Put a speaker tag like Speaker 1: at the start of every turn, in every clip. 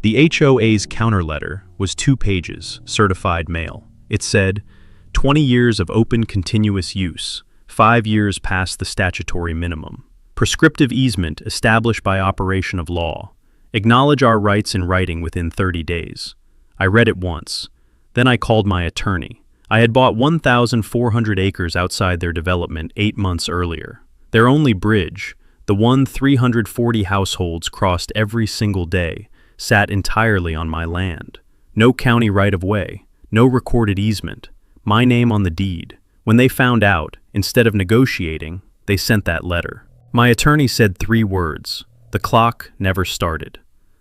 Speaker 1: The HOA's counter letter was 2 pages, certified mail. It said, 20 years of open continuous use, 5 years past the statutory minimum. Prescriptive easement established by operation of law. Acknowledge our rights in writing within 30 days. I read it once. Then I called my attorney. I had bought 1,400 acres outside their development 8 months earlier. Their only bridge, the one 340 households crossed every single day, sat entirely on my land. No county right-of-way, no recorded easement, my name on the deed. When they found out, instead of negotiating, they sent that letter. My attorney said 3 words. The clock never started.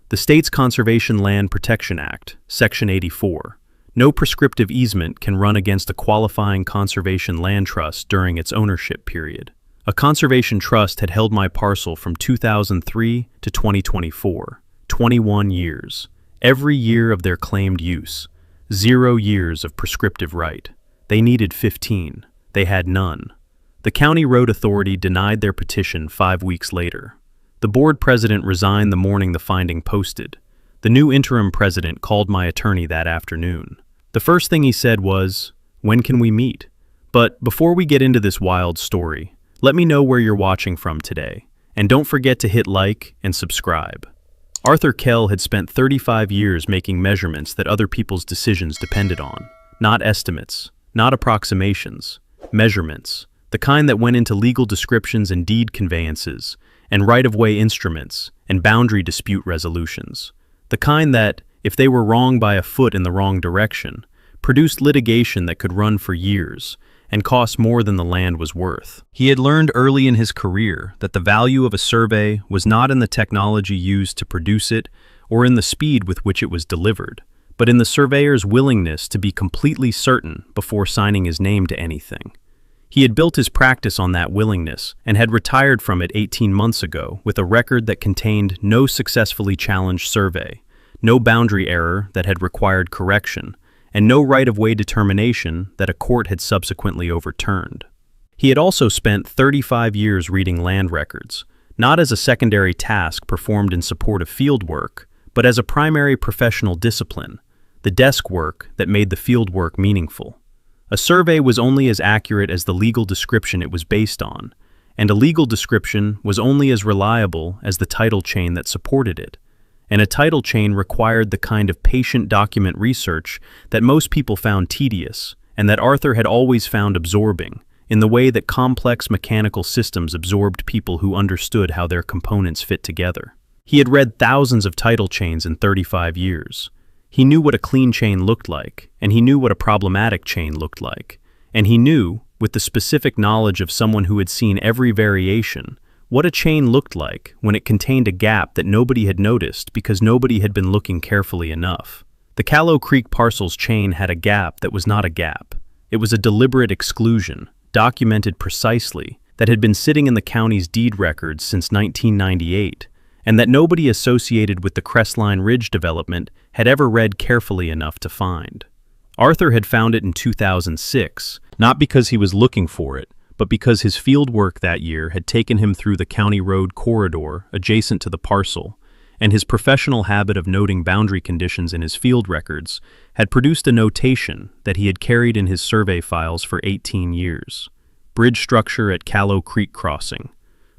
Speaker 1: The state's Conservation Land Protection Act, Section 84. No prescriptive easement can run against a qualifying conservation land trust during its ownership period. A conservation trust had held my parcel from 2003 to 2024, 21 years. Every year of their claimed use, 0 years of prescriptive right. They needed 15. They had none. The county road authority denied their petition 5 weeks later. The board president resigned the morning the finding posted. The new interim president called my attorney that afternoon. The first thing he said was, "When can we meet?" But before we get into this wild story, let me know where you're watching from today, and don't forget to hit like and subscribe. Arthur Kell had spent 35 years making measurements that other people's decisions depended on. Not estimates, not approximations, measurements, the kind that went into legal descriptions and deed conveyances, and right-of-way instruments, and boundary dispute resolutions. The kind that, if they were wrong by a foot in the wrong direction, produced litigation that could run for years, and cost more than the land was worth. He had learned early in his career that the value of a survey was not in the technology used to produce it or in the speed with which it was delivered, but in the surveyor's willingness to be completely certain before signing his name to anything. He had built his practice on that willingness and had retired from it 18 months ago with a record that contained no successfully challenged survey, no boundary error that had required correction, and no right-of-way determination that a court had subsequently overturned. He had also spent 35 years reading land records, not as a secondary task performed in support of field work, but as a primary professional discipline, the desk work that made the field work meaningful. A survey was only as accurate as the legal description it was based on, and a legal description was only as reliable as the title chain that supported it. And a title chain required the kind of patient document research that most people found tedious, and that Arthur had always found absorbing, in the way that complex mechanical systems absorbed people who understood how their components fit together. He had read thousands of title chains in 35 years. He knew what a clean chain looked like, and he knew what a problematic chain looked like. And he knew, with the specific knowledge of someone who had seen every variation, what a chain looked like when it contained a gap that nobody had noticed because nobody had been looking carefully enough. The Callow Creek parcel's chain had a gap that was not a gap. It was a deliberate exclusion, documented precisely, that had been sitting in the county's deed records since 1998, and that nobody associated with the Crestline Ridge development had ever read carefully enough to find. Arthur had found it in 2006, not because he was looking for it, but because his field work that year had taken him through the county road corridor adjacent to the parcel, and his professional habit of noting boundary conditions in his field records had produced a notation that he had carried in his survey files for 18 years. Bridge structure at Callow Creek crossing.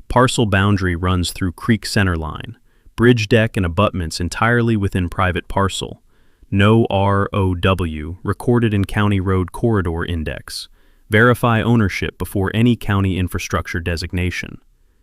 Speaker 1: Parcel boundary runs through creek centerline. Bridge deck and abutments entirely within private parcel. No ROW recorded in County Road Corridor Index. Verify ownership before any county infrastructure designation.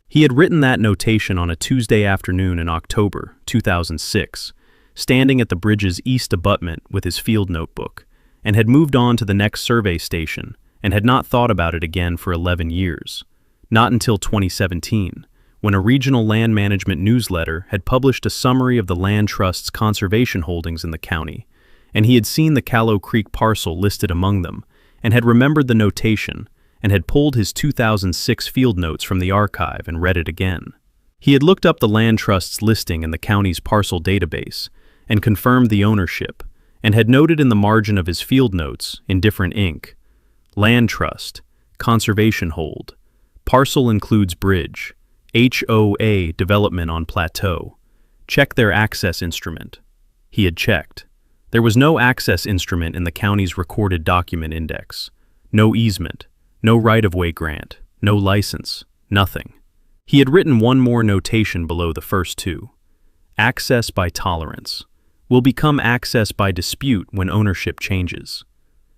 Speaker 1: He had written that notation on a Tuesday afternoon in October 2006, standing at the bridge's east abutment with his field notebook, and had moved on to the next survey station and had not thought about it again for 11 years. Not until 2017, when a regional land management newsletter had published a summary of the land trust's conservation holdings in the county, and he had seen the Callow Creek parcel listed among them, and had remembered the notation, and had pulled his 2006 field notes from the archive and read it again. He had looked up the land trust's listing in the county's parcel database, and confirmed the ownership, and had noted in the margin of his field notes, in different ink, Land Trust, Conservation Hold, Parcel includes bridge, HOA development on plateau. Check their access instrument. He had checked. There was no access instrument in the county's recorded document index. No easement, no right-of-way grant, no license, nothing. He had written one more notation below the first two. Access by tolerance. Will become access by dispute when ownership changes.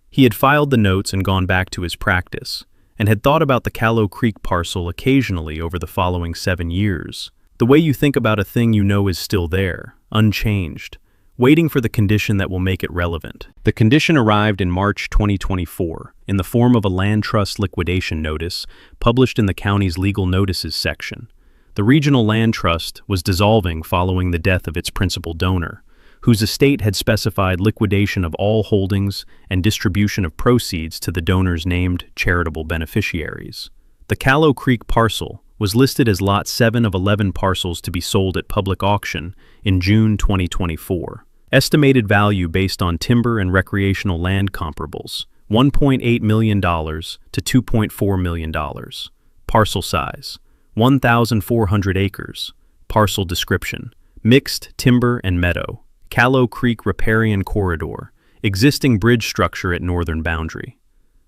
Speaker 1: He had filed the notes and gone back to his practice, and had thought about the Callow Creek parcel occasionally over the following 7 years. The way you think about a thing you know is still there, unchanged, waiting for the condition that will make it relevant. The condition arrived in March 2024 in the form of a land trust liquidation notice published in the county's legal notices section. The regional land trust was dissolving following the death of its principal donor, whose estate had specified liquidation of all holdings and distribution of proceeds to the donor's named charitable beneficiaries. The Callow Creek parcel was listed as Lot 7 of 11 parcels to be sold at public auction in June 2024. Estimated value based on timber and recreational land comparables, $1.8 million to $2.4 million. Parcel size, 1,400 acres. Parcel description, mixed timber and meadow. Callow Creek riparian corridor, existing bridge structure at northern boundary.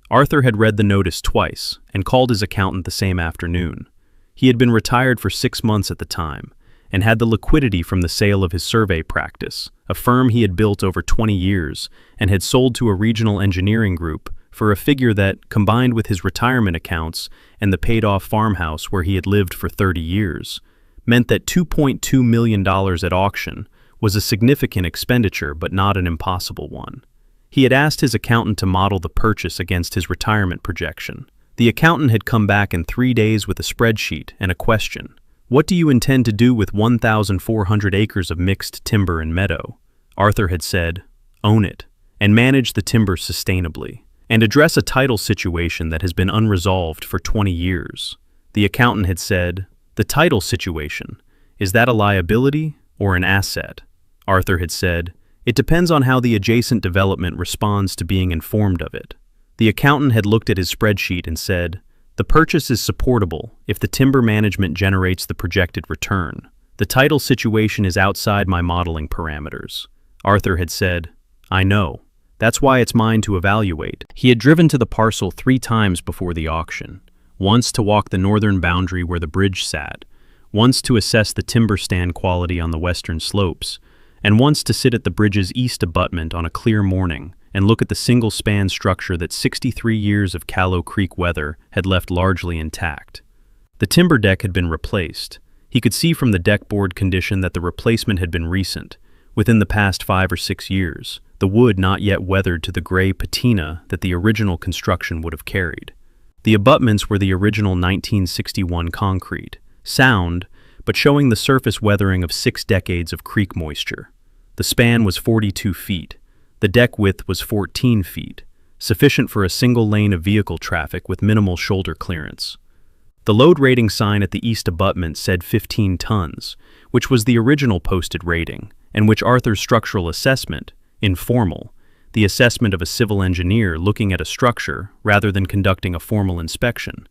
Speaker 1: Arthur had read the notice twice and called his accountant the same afternoon. He had been retired for 6 months at the time and had the liquidity from the sale of his survey practice, a firm he had built over 20 years and had sold to a regional engineering group for a figure that, combined with his retirement accounts and the paid-off farmhouse where he had lived for 30 years, meant that $2.2 million at auction was a significant expenditure but not an impossible one. He had asked his accountant to model the purchase against his retirement projection. The accountant had come back in 3 days with a spreadsheet and a question. What do you intend to do with 1,400 acres of mixed timber and meadow? Arthur had said, own it, and manage the timber sustainably, and address a title situation that has been unresolved for 20 years. The accountant had said, the title situation, is that a liability or an asset? Arthur had said, it depends on how the adjacent development responds to being informed of it. The accountant had looked at his spreadsheet and said, the purchase is supportable if the timber management generates the projected return. The title situation is outside my modeling parameters. Arthur had said, I know. That's why it's mine to evaluate. He had driven to the parcel 3 times before the auction. Once to walk the northern boundary where the bridge sat, once to assess the timber stand quality on the western slopes, and once to sit at the bridge's east abutment on a clear morning and look at the single-span structure that 63 years of Callow Creek weather had left largely intact. The timber deck had been replaced. He could see from the deck board condition that the replacement had been recent, within the past 5 or 6 years, the wood not yet weathered to the gray patina that the original construction would have carried. The abutments were the original 1961 concrete, sound, but showing the surface weathering of 6 decades of creek moisture. The span was 42 feet. The deck width was 14 feet, sufficient for a single lane of vehicle traffic with minimal shoulder clearance. The load rating sign at the east abutment said 15 tons, which was the original posted rating, and which Arthur's structural assessment, informal, the assessment of a civil engineer looking at a structure rather than conducting a formal inspection,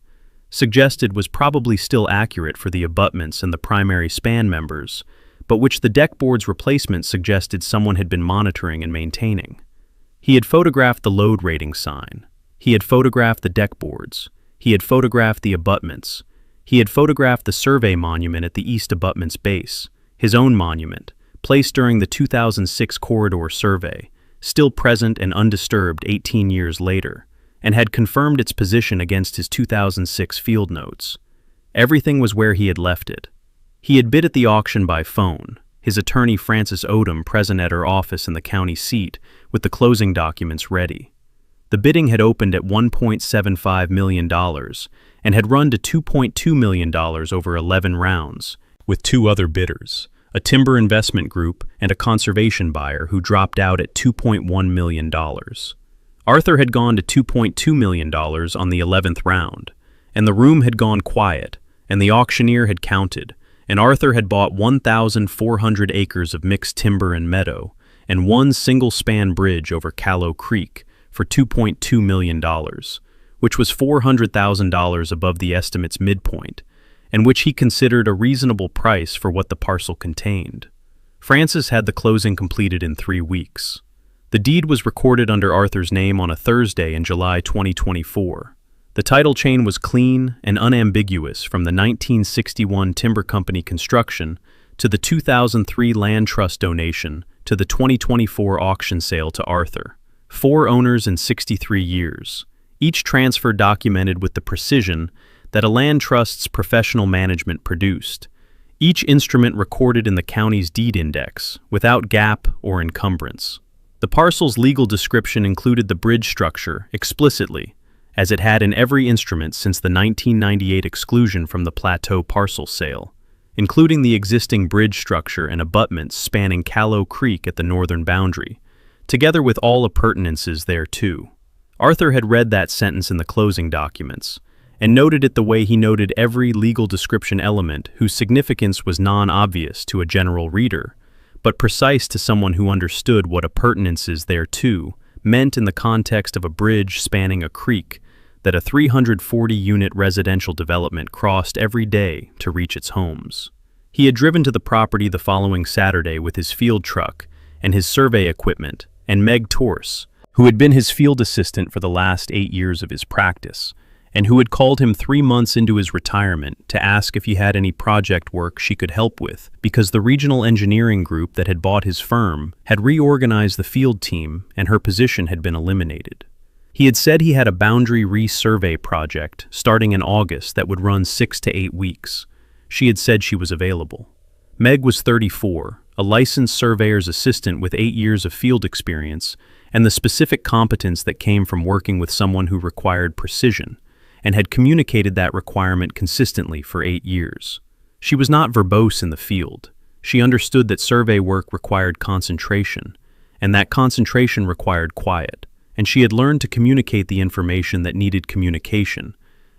Speaker 1: suggested was probably still accurate for the abutments and the primary span members, but which the deck board's replacement suggested someone had been monitoring and maintaining. He had photographed the load rating sign. He had photographed the deck boards. He had photographed the abutments. He had photographed the survey monument at the east abutment's base, his own monument, placed during the 2006 corridor survey, still present and undisturbed 18 years later, and had confirmed its position against his 2006 field notes. Everything was where he had left it. He had bid at the auction by phone, his attorney Frances Odom present at her office in the county seat with the closing documents ready. The bidding had opened at $1.75 million and had run to $2.2 million over 11 rounds, with 2 other bidders, a timber investment group and a conservation buyer who dropped out at $2.1 million. Arthur had gone to $2.2 million on the 11th round, and the room had gone quiet, and the auctioneer had counted, and Arthur had bought 1,400 acres of mixed timber and meadow, and 1 single-span bridge over Callow Creek for $2.2 million, which was $400,000 above the estimate's midpoint, and which he considered a reasonable price for what the parcel contained. Francis had the closing completed in 3 weeks. The deed was recorded under Arthur's name on a Thursday in July 2024. The title chain was clean and unambiguous from the 1961 timber company construction to the 2003 land trust donation to the 2024 auction sale to Arthur. 4 owners in 63 years, each transfer documented with the precision that a land trust's professional management produced. Each instrument recorded in the county's deed index, without gap or encumbrance. The parcel's legal description included the bridge structure explicitly, as it had in every instrument since the 1998 exclusion from the Plateau parcel sale, including the existing bridge structure and abutments spanning Callow Creek at the northern boundary, together with all appurtenances thereto. Arthur had read that sentence in the closing documents, and noted it the way he noted every legal description element whose significance was non-obvious to a general reader, but precise to someone who understood what appurtenances thereto meant in the context of a bridge spanning a creek that a 340-unit residential development crossed every day to reach its homes. He had driven to the property the following Saturday with his field truck and his survey equipment, and Meg Torse, who had been his field assistant for the last 8 years of his practice, and who had called him 3 months into his retirement to ask if he had any project work she could help with, because the regional engineering group that had bought his firm had reorganized the field team and her position had been eliminated. He had said he had a boundary resurvey project starting in August that would run 6 to 8 weeks. She had said she was available. Meg was 34, a licensed surveyor's assistant with 8 years of field experience and the specific competence that came from working with someone who required precision, and had communicated that requirement consistently for 8 years. She was not verbose in the field. She understood that survey work required concentration, and that concentration required quiet, and she had learned to communicate the information that needed communication,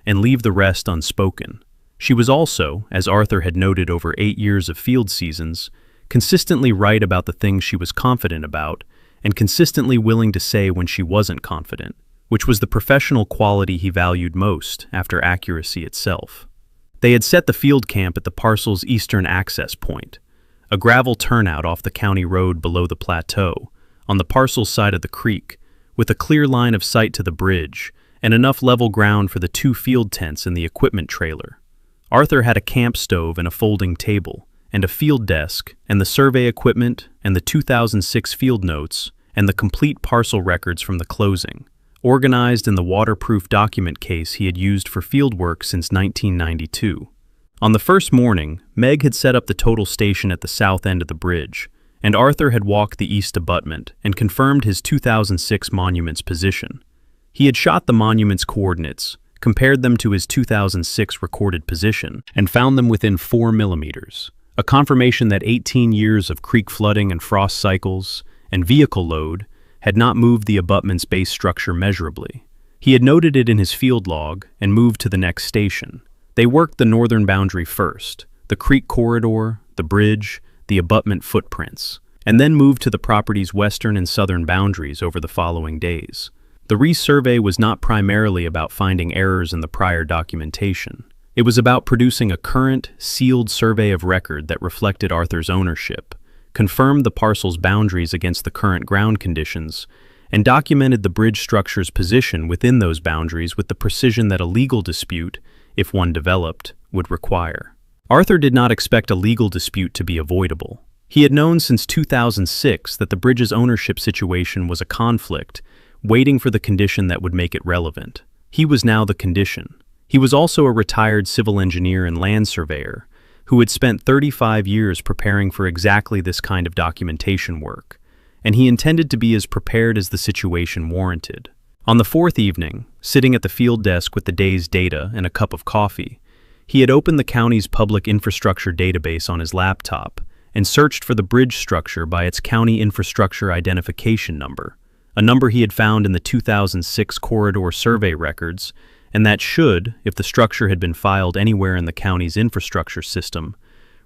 Speaker 1: and leave the rest unspoken. She was also, as Arthur had noted over 8 years of field seasons, consistently right about the things she was confident about, and consistently willing to say when she wasn't confident, which was the professional quality he valued most after accuracy itself. They had set the field camp at the parcel's eastern access point, a gravel turnout off the county road below the plateau, on the parcel's side of the creek, with a clear line of sight to the bridge, and enough level ground for the 2 field tents and the equipment trailer. Arthur had a camp stove and a folding table, and a field desk, and the survey equipment, and the 2006 field notes, and the complete parcel records from the closing, organized in the waterproof document case he had used for field work since 1992. On the first morning, Meg had set up the total station at the south end of the bridge, and Arthur had walked the east abutment and confirmed his 2006 monument's position. He had shot the monument's coordinates, compared them to his 2006 recorded position, and found them within 4 millimeters, a confirmation that 18 years of creek flooding and frost cycles and vehicle load had not moved the abutment's base structure measurably. He had noted it in his field log and moved to the next station. They worked the northern boundary first, the creek corridor, the bridge, the abutment footprints, and then moved to the property's western and southern boundaries over the following days. The resurvey was not primarily about finding errors in the prior documentation. It was about producing a current, sealed survey of record that reflected Arthur's ownership, confirmed the parcel's boundaries against the current ground conditions, and documented the bridge structure's position within those boundaries with the precision that a legal dispute, if one developed, would require. Arthur did not expect a legal dispute to be avoidable. He had known since 2006 that the bridge's ownership situation was a conflict, waiting for the condition that would make it relevant. He was now the condition. He was also a retired civil engineer and land surveyor, who had spent 35 years preparing for exactly this kind of documentation work, and he intended to be as prepared as the situation warranted. On the 4th evening, sitting at the field desk with the day's data and a cup of coffee, he had opened the county's public infrastructure database on his laptop and searched for the bridge structure by its county infrastructure identification number, a number he had found in the 2006 corridor survey records, and that should, if the structure had been filed anywhere in the county's infrastructure system,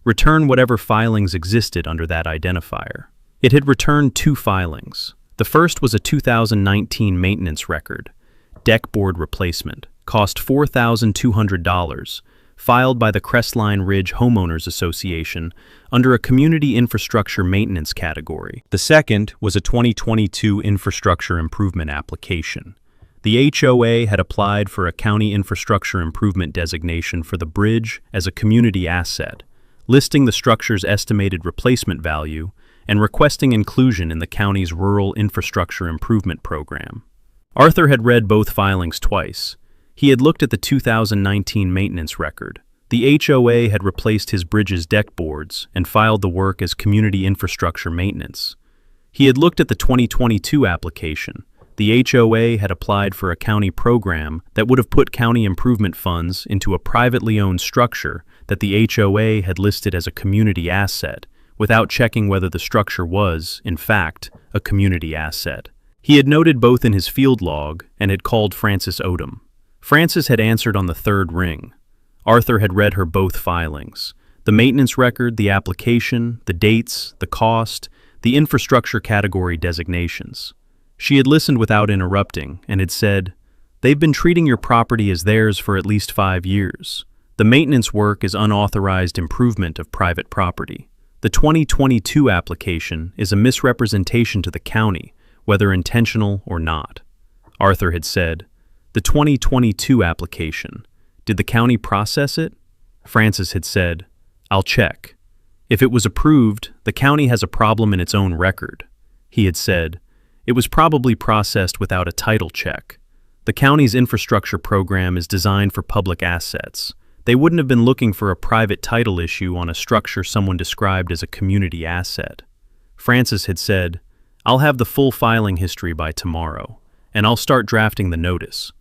Speaker 1: return whatever filings existed under that identifier. It had returned 2 filings. The first was a 2019 maintenance record, deck board replacement, cost $4,200, filed by the Crestline Ridge Homeowners Association under a community infrastructure maintenance category. The second was a 2022 infrastructure improvement application. The HOA had applied for a county infrastructure improvement designation for the bridge as a community asset, listing the structure's estimated replacement value and requesting inclusion in the county's rural infrastructure improvement program. Arthur had read both filings twice. He had looked at the 2019 maintenance record. The HOA had replaced his bridge's deck boards and filed the work as community infrastructure maintenance. He had looked at the 2022 application. The HOA had applied for a county program that would have put county improvement funds into a privately owned structure that the HOA had listed as a community asset, without checking whether the structure was, in fact, a community asset. He had noted both in his field log and had called Frances Odom. Frances had answered on the third ring. Arthur had read her both filings: the maintenance record, the application, the dates, the cost, the infrastructure category designations. She had listened without interrupting and had said, "They've been treating your property as theirs for at least 5 years. The maintenance work is unauthorized improvement of private property. The 2022 application is a misrepresentation to the county, whether intentional or not." Arthur had said, "The 2022 application, did the county process it?" Frances had said, "I'll check. If it was approved, the county has a problem in its own record." He had said, "It was probably processed without a title check. The county's infrastructure program is designed for public assets. They wouldn't have been looking for a private title issue on a structure someone described as a community asset." Frances had said, "I'll have the full filing history by tomorrow, and I'll start drafting the notice."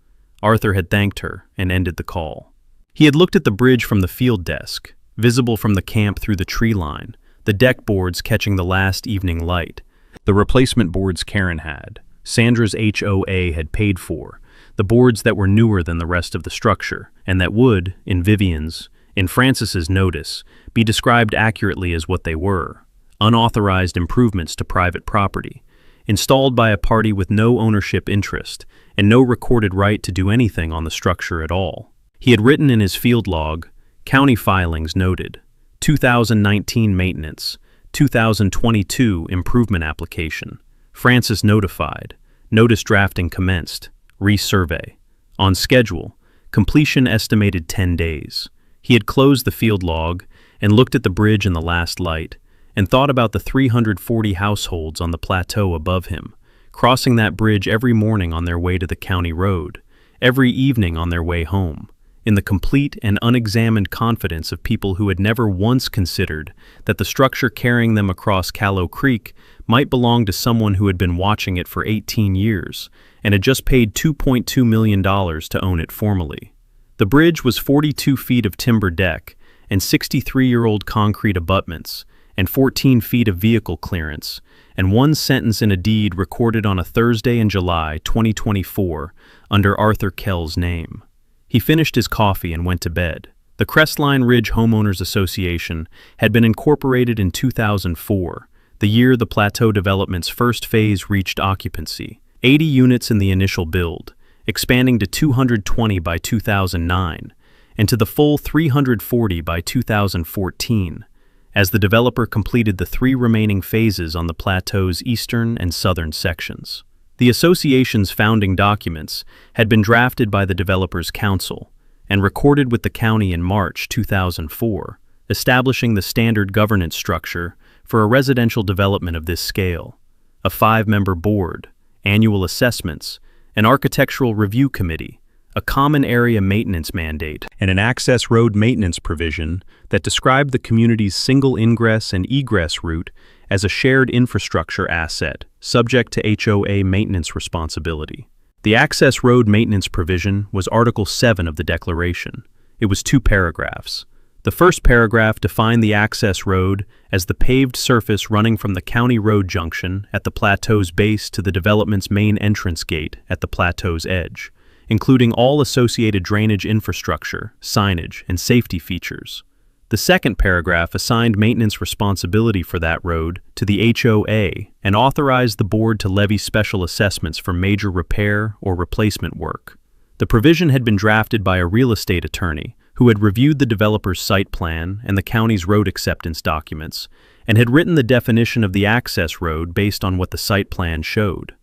Speaker 1: Arthur had thanked her and ended the call. He had looked at the bridge from the field desk, visible from the camp through the tree line, the deck boards catching the last evening light, the replacement boards Karen had, Sandra's HOA had paid for, the boards that were newer than the rest of the structure, and that would, in Vivian's, in Frances's notice, be described accurately as what they were: unauthorized improvements to private property, installed by a party with no ownership interest and no recorded right to do anything on the structure at all. He had written in his field log, "County filings noted, 2019 maintenance, 2022 improvement application. Frances notified, notice drafting commenced, resurvey. On schedule, completion estimated 10 days. He had closed the field log and looked at the bridge in the last light and thought about the 340 households on the plateau above him, crossing that bridge every morning on their way to the county road, every evening on their way home, in the complete and unexamined confidence of people who had never once considered that the structure carrying them across Callow Creek might belong to someone who had been watching it for 18 years and had just paid $2.2 million to own it formally. The bridge was 42 feet of timber deck and 63-year-old concrete abutments and 14 feet of vehicle clearance, and one sentence in a deed recorded on a Thursday in July 2024 under Arthur Kell's name. He finished his coffee and went to bed. The Crestline Ridge Homeowners Association had been incorporated in 2004, the year the Plateau Development's first phase reached occupancy, 80 units in the initial build, expanding to 220 by 2009, and to the full 340 by 2014, as the developer completed the 3 remaining phases on the plateau's eastern and southern sections. The association's founding documents had been drafted by the developer's council and recorded with the county in March 2004, establishing the standard governance structure for a residential development of this scale: a 5-member board, annual assessments, an architectural review committee, a common area maintenance mandate, and an access road maintenance provision that described the community's single ingress and egress route as a shared infrastructure asset subject to HOA maintenance responsibility. The access road maintenance provision was Article 7 of the Declaration. It was 2 paragraphs. The first paragraph defined the access road as the paved surface running from the county road junction at the plateau's base to the development's main entrance gate at the plateau's edge, including all associated drainage infrastructure, signage, and safety features. The second paragraph assigned maintenance responsibility for that road to the HOA and authorized the board to levy special assessments for major repair or replacement work. The provision had been drafted by a real estate attorney who had reviewed the developer's site plan and the county's road acceptance documents, and had written the definition of the access road based on what the site plan showed.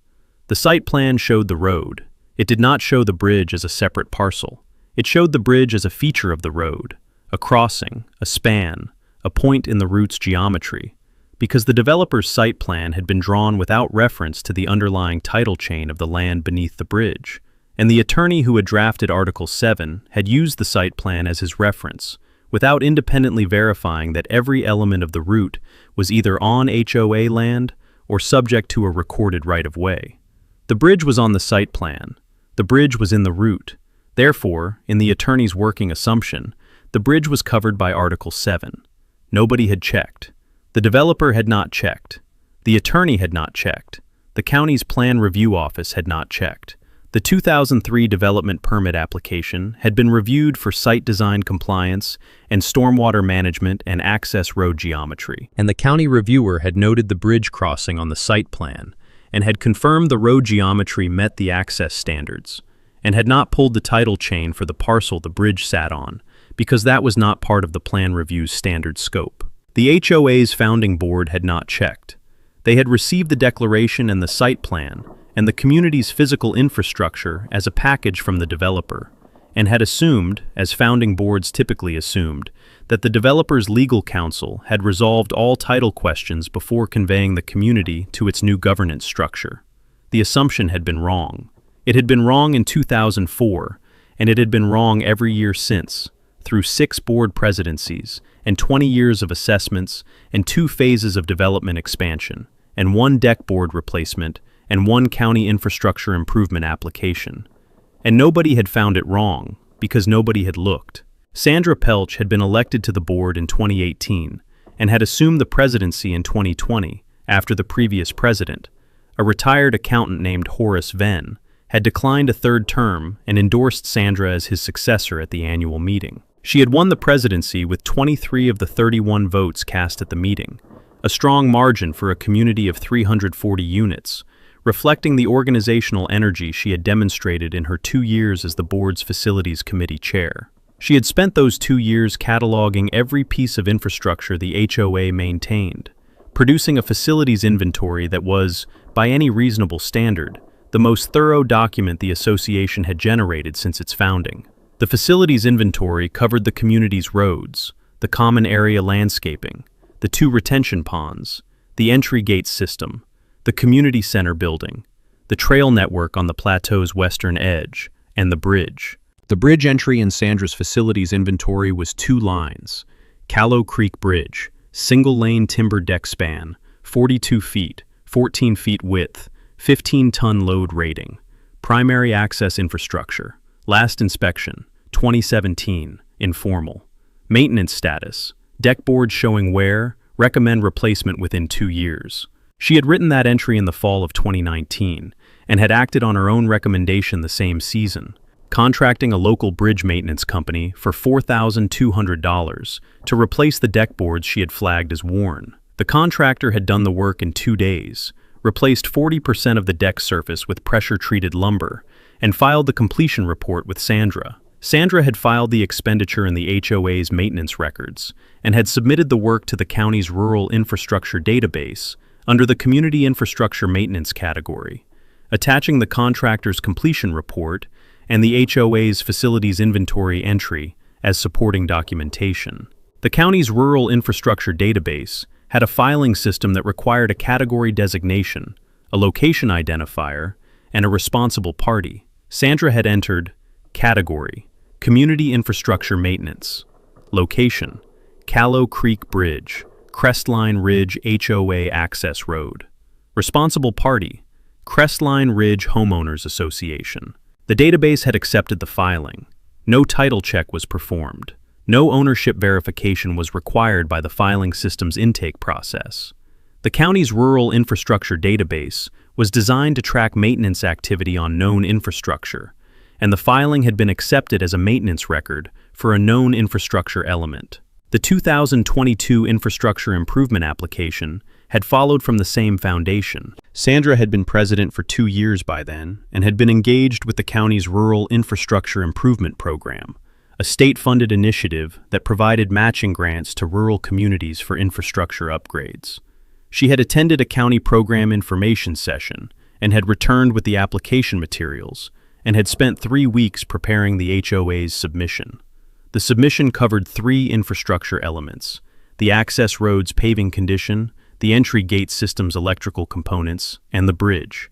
Speaker 1: The site plan showed the road. It did not show the bridge as a separate parcel. It showed the bridge as a feature of the road, a crossing, a span, a point in the route's geometry, because the developer's site plan had been drawn without reference to the underlying title chain of the land beneath the bridge, and the attorney who had drafted Article 7 had used the site plan as his reference, without independently verifying that every element of the route was either on HOA land or subject to a recorded right-of-way. The bridge was on the site plan. The bridge was in the route. Therefore, in the attorney's working assumption, the bridge was covered by Article 7. Nobody had checked. The developer had not checked. The attorney had not checked. The county's plan review office had not checked. The 2003 development permit application had been reviewed for site design compliance and stormwater management and access road geometry, and the county reviewer had noted the bridge crossing on the site plan and had confirmed the road geometry met the access standards, and had not pulled the title chain for the parcel the bridge sat on, because that was not part of the plan review's standard scope. The HOA's founding board had not checked. They had received the declaration and the site plan and the community's physical infrastructure as a package from the developer, and had assumed, as founding boards typically assumed, that the developer's legal counsel had resolved all title questions before conveying the community to its new governance structure. The assumption had been wrong. It had been wrong in 2004, and it had been wrong every year since, through 6 board presidencies, and 20 years of assessments, and 2 phases of development expansion, and 1 deck board replacement, and 1 county infrastructure improvement application. And nobody had found it wrong, because nobody had looked. Sandra Pelch had been elected to the board in 2018, and had assumed the presidency in 2020, after the previous president, a retired accountant named Horace Venn, had declined a 3rd term and endorsed Sandra as his successor at the annual meeting. She had won the presidency with 23 of the 31 votes cast at the meeting, a strong margin for a community of 340 units, reflecting the organizational energy she had demonstrated in her 2 years as the board's Facilities Committee chair. She had spent those 2 years cataloging every piece of infrastructure the HOA maintained, producing a facilities inventory that was, by any reasonable standard, the most thorough document the association had generated since its founding. The facilities inventory covered the community's roads, the common area landscaping, the 2 retention ponds, the entry gate system, the community center building, the trail network on the plateau's western edge, and the bridge. The bridge entry in Sandra's facilities inventory was 2 lines. Callow Creek Bridge, single-lane timber deck span, 42 feet, 14 feet width, 15-ton load rating. Primary access infrastructure. Last inspection, 2017, informal. Maintenance status. Deck boards showing wear, recommend replacement within 2 years. She had written that entry in the fall of 2019 and had acted on her own recommendation the same season, contracting a local bridge maintenance company for $4,200 to replace the deck boards she had flagged as worn. The contractor had done the work in 2 days, replaced 40% of the deck surface with pressure-treated lumber, and filed the completion report with Sandra. Sandra had filed the expenditure in the HOA's maintenance records and had submitted the work to the county's rural infrastructure database under the Community Infrastructure Maintenance category, attaching the contractor's completion report and the HOA's facilities inventory entry as supporting documentation. The county's rural infrastructure database had a filing system that required a category designation, a location identifier, and a responsible party. Sandra had entered category, Community Infrastructure Maintenance, location, Callow Creek Bridge, Crestline Ridge HOA Access Road. Responsible party, Crestline Ridge Homeowners Association. The database had accepted the filing. No title check was performed. No ownership verification was required by the filing system's intake process. The county's rural infrastructure database was designed to track maintenance activity on known infrastructure, and the filing had been accepted as a maintenance record for a known infrastructure element. The 2022 infrastructure improvement application had followed from the same foundation. Sandra had been president for 2 years by then and had been engaged with the county's rural infrastructure improvement program, a state-funded initiative that provided matching grants to rural communities for infrastructure upgrades. She had attended a county program information session and had returned with the application materials and had spent 3 weeks preparing the HOA's submission. The submission covered 3 infrastructure elements: the access road's paving condition, the entry gate system's electrical components, and the bridge.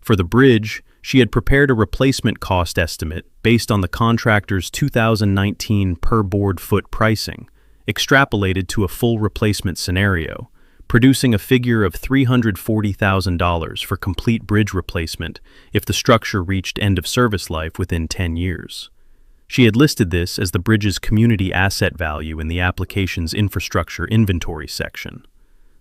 Speaker 1: For the bridge, she had prepared a replacement cost estimate based on the contractor's 2019 per board foot pricing, extrapolated to a full replacement scenario, producing a figure of $340,000 for complete bridge replacement if the structure reached end of service life within 10 years. She had listed this as the bridge's community asset value in the application's infrastructure inventory section.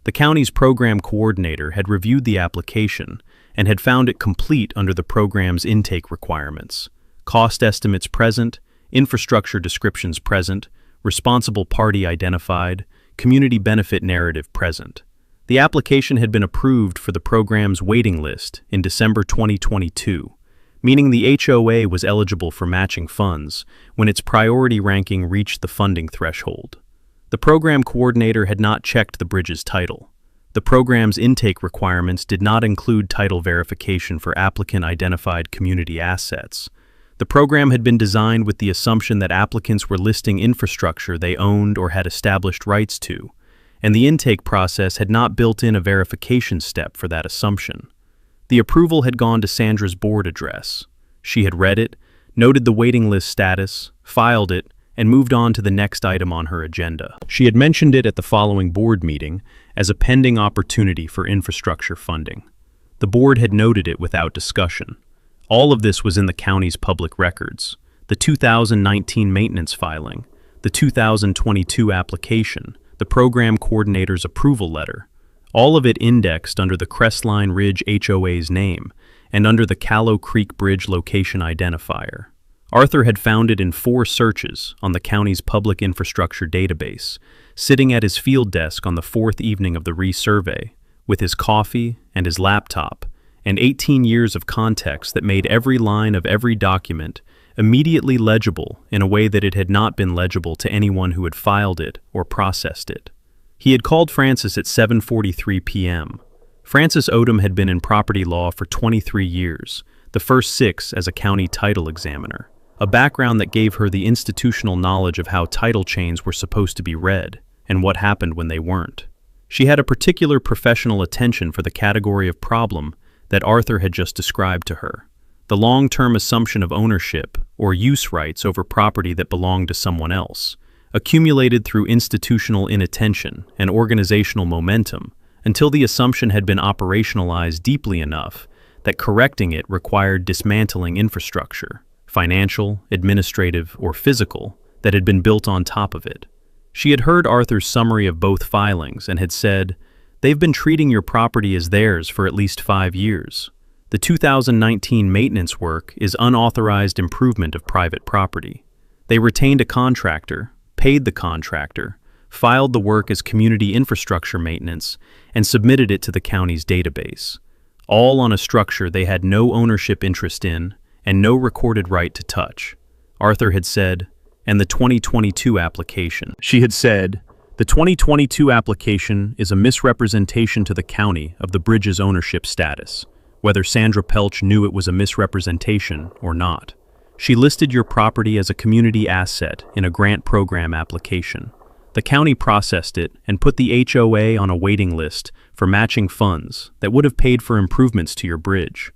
Speaker 1: The county's program coordinator had reviewed the application and had found it complete under the program's intake requirements: cost estimates present, infrastructure descriptions present, responsible party identified, community benefit narrative present. The application had been approved for the program's waiting list in December 2022, meaning the HOA was eligible for matching funds when its priority ranking reached the funding threshold. The program coordinator had not checked the bridge's title. The program's intake requirements did not include title verification for applicant-identified community assets. The program had been designed with the assumption that applicants were listing infrastructure they owned or had established rights to, and the intake process had not built in a verification step for that assumption. The approval had gone to Sandra's board address. She had read it, noted the waiting list status, filed it, and moved on to the next item on her agenda. She had mentioned it at the following board meeting as a pending opportunity for infrastructure funding. The board had noted it without discussion. All of this was in the county's public records: the 2019 maintenance filing, the 2022 application, the program coordinator's approval letter, all of it indexed under the Crestline Ridge HOA's name and under the Callow Creek Bridge location identifier. Arthur had found it in 4 searches on the county's public infrastructure database, sitting at his field desk on the 4th evening of the resurvey, with his coffee and his laptop, and 18 years of context that made every line of every document immediately legible in a way that it had not been legible to anyone who had filed it or processed it. He had called Francis at 7:43 p.m. Francis Odom had been in property law for 23 years, the first 6 as a county title examiner, a background that gave her the institutional knowledge of how title chains were supposed to be read and what happened when they weren't. She had a particular professional attention for the category of problem that Arthur had just described to her: the long-term assumption of ownership or use rights over property that belonged to someone else, accumulated through institutional inattention and organizational momentum until the assumption had been operationalized deeply enough that correcting it required dismantling infrastructure, financial, administrative, or physical, that had been built on top of it. She had heard Arthur's summary of both filings and had said, "They've been treating your property as theirs for at least 5 years. The 2019 maintenance work is unauthorized improvement of private property. They retained a contractor, paid the contractor, filed the work as community infrastructure maintenance, and submitted it to the county's database, all on a structure they had no ownership interest in and no recorded right to touch." Arthur had said, "And the 2022 application." She had said, "The 2022 application is a misrepresentation to the county of the bridge's ownership status, whether Sandra Pelch knew it was a misrepresentation or not. She listed your property as a community asset in a grant program application. The county processed it and put the HOA on a waiting list for matching funds that would have paid for improvements to your bridge.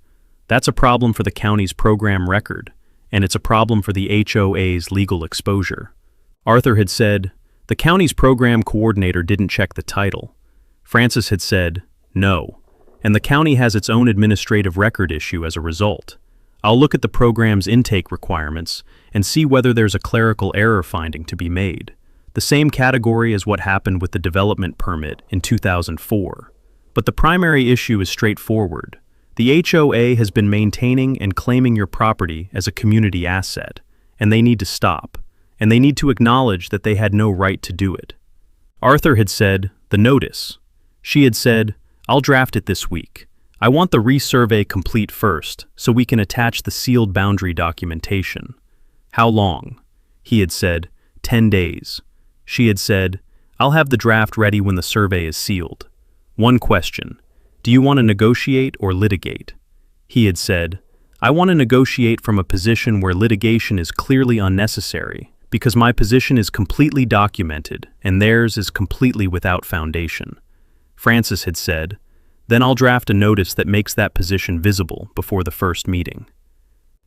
Speaker 1: That's a problem for the county's program record, and it's a problem for the HOA's legal exposure." Arthur had said, "The county's program coordinator didn't check the title." Francis had said, "No, and the county has its own administrative record issue as a result. I'll look at the program's intake requirements and see whether there's a clerical error finding to be made, the same category as what happened with the development permit in 2004. But the primary issue is straightforward. The HOA has been maintaining and claiming your property as a community asset, and they need to stop, and they need to acknowledge that they had no right to do it." Arthur had said, "The notice." She had said, "I'll draft it this week. I want the resurvey complete first, so we can attach the sealed boundary documentation." "How long?" He had said, 10 days. She had said, I'll have the draft ready when the survey is sealed. One question, do you want to negotiate or litigate? He had said, I want to negotiate from a position where litigation is clearly unnecessary, because my position is completely documented and theirs is completely without foundation. Francis had said, then I'll draft a notice that makes that position visible before the first meeting.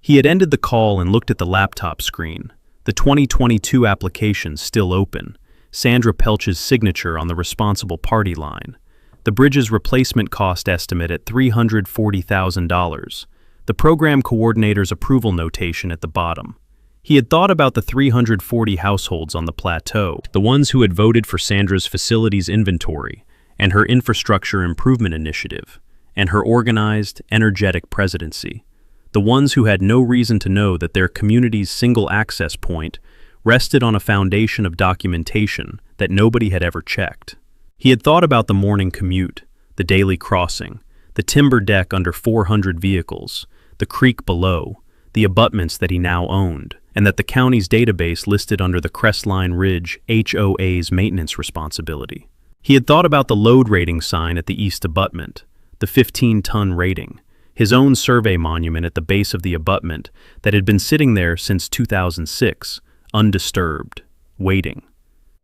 Speaker 1: He had ended the call and looked at the laptop screen, the 2022 application still open, Sandra Pelch's signature on the responsible party line, the bridge's replacement cost estimate at $340,000, the program coordinator's approval notation at the bottom. He had thought about the 340 households on the plateau, the ones who had voted for Sandra's facilities inventory and her infrastructure improvement initiative, and her organized, energetic presidency, the ones who had no reason to know that their community's single access point rested on a foundation of documentation that nobody had ever checked. He had thought about the morning commute, the daily crossing, the timber deck under 400 vehicles, the creek below, the abutments that he now owned, and that the county's database listed under the Crestline Ridge HOA's maintenance responsibility. He had thought about the load rating sign at the east abutment, the 15-ton rating, his own survey monument at the base of the abutment that had been sitting there since 2006, undisturbed, waiting.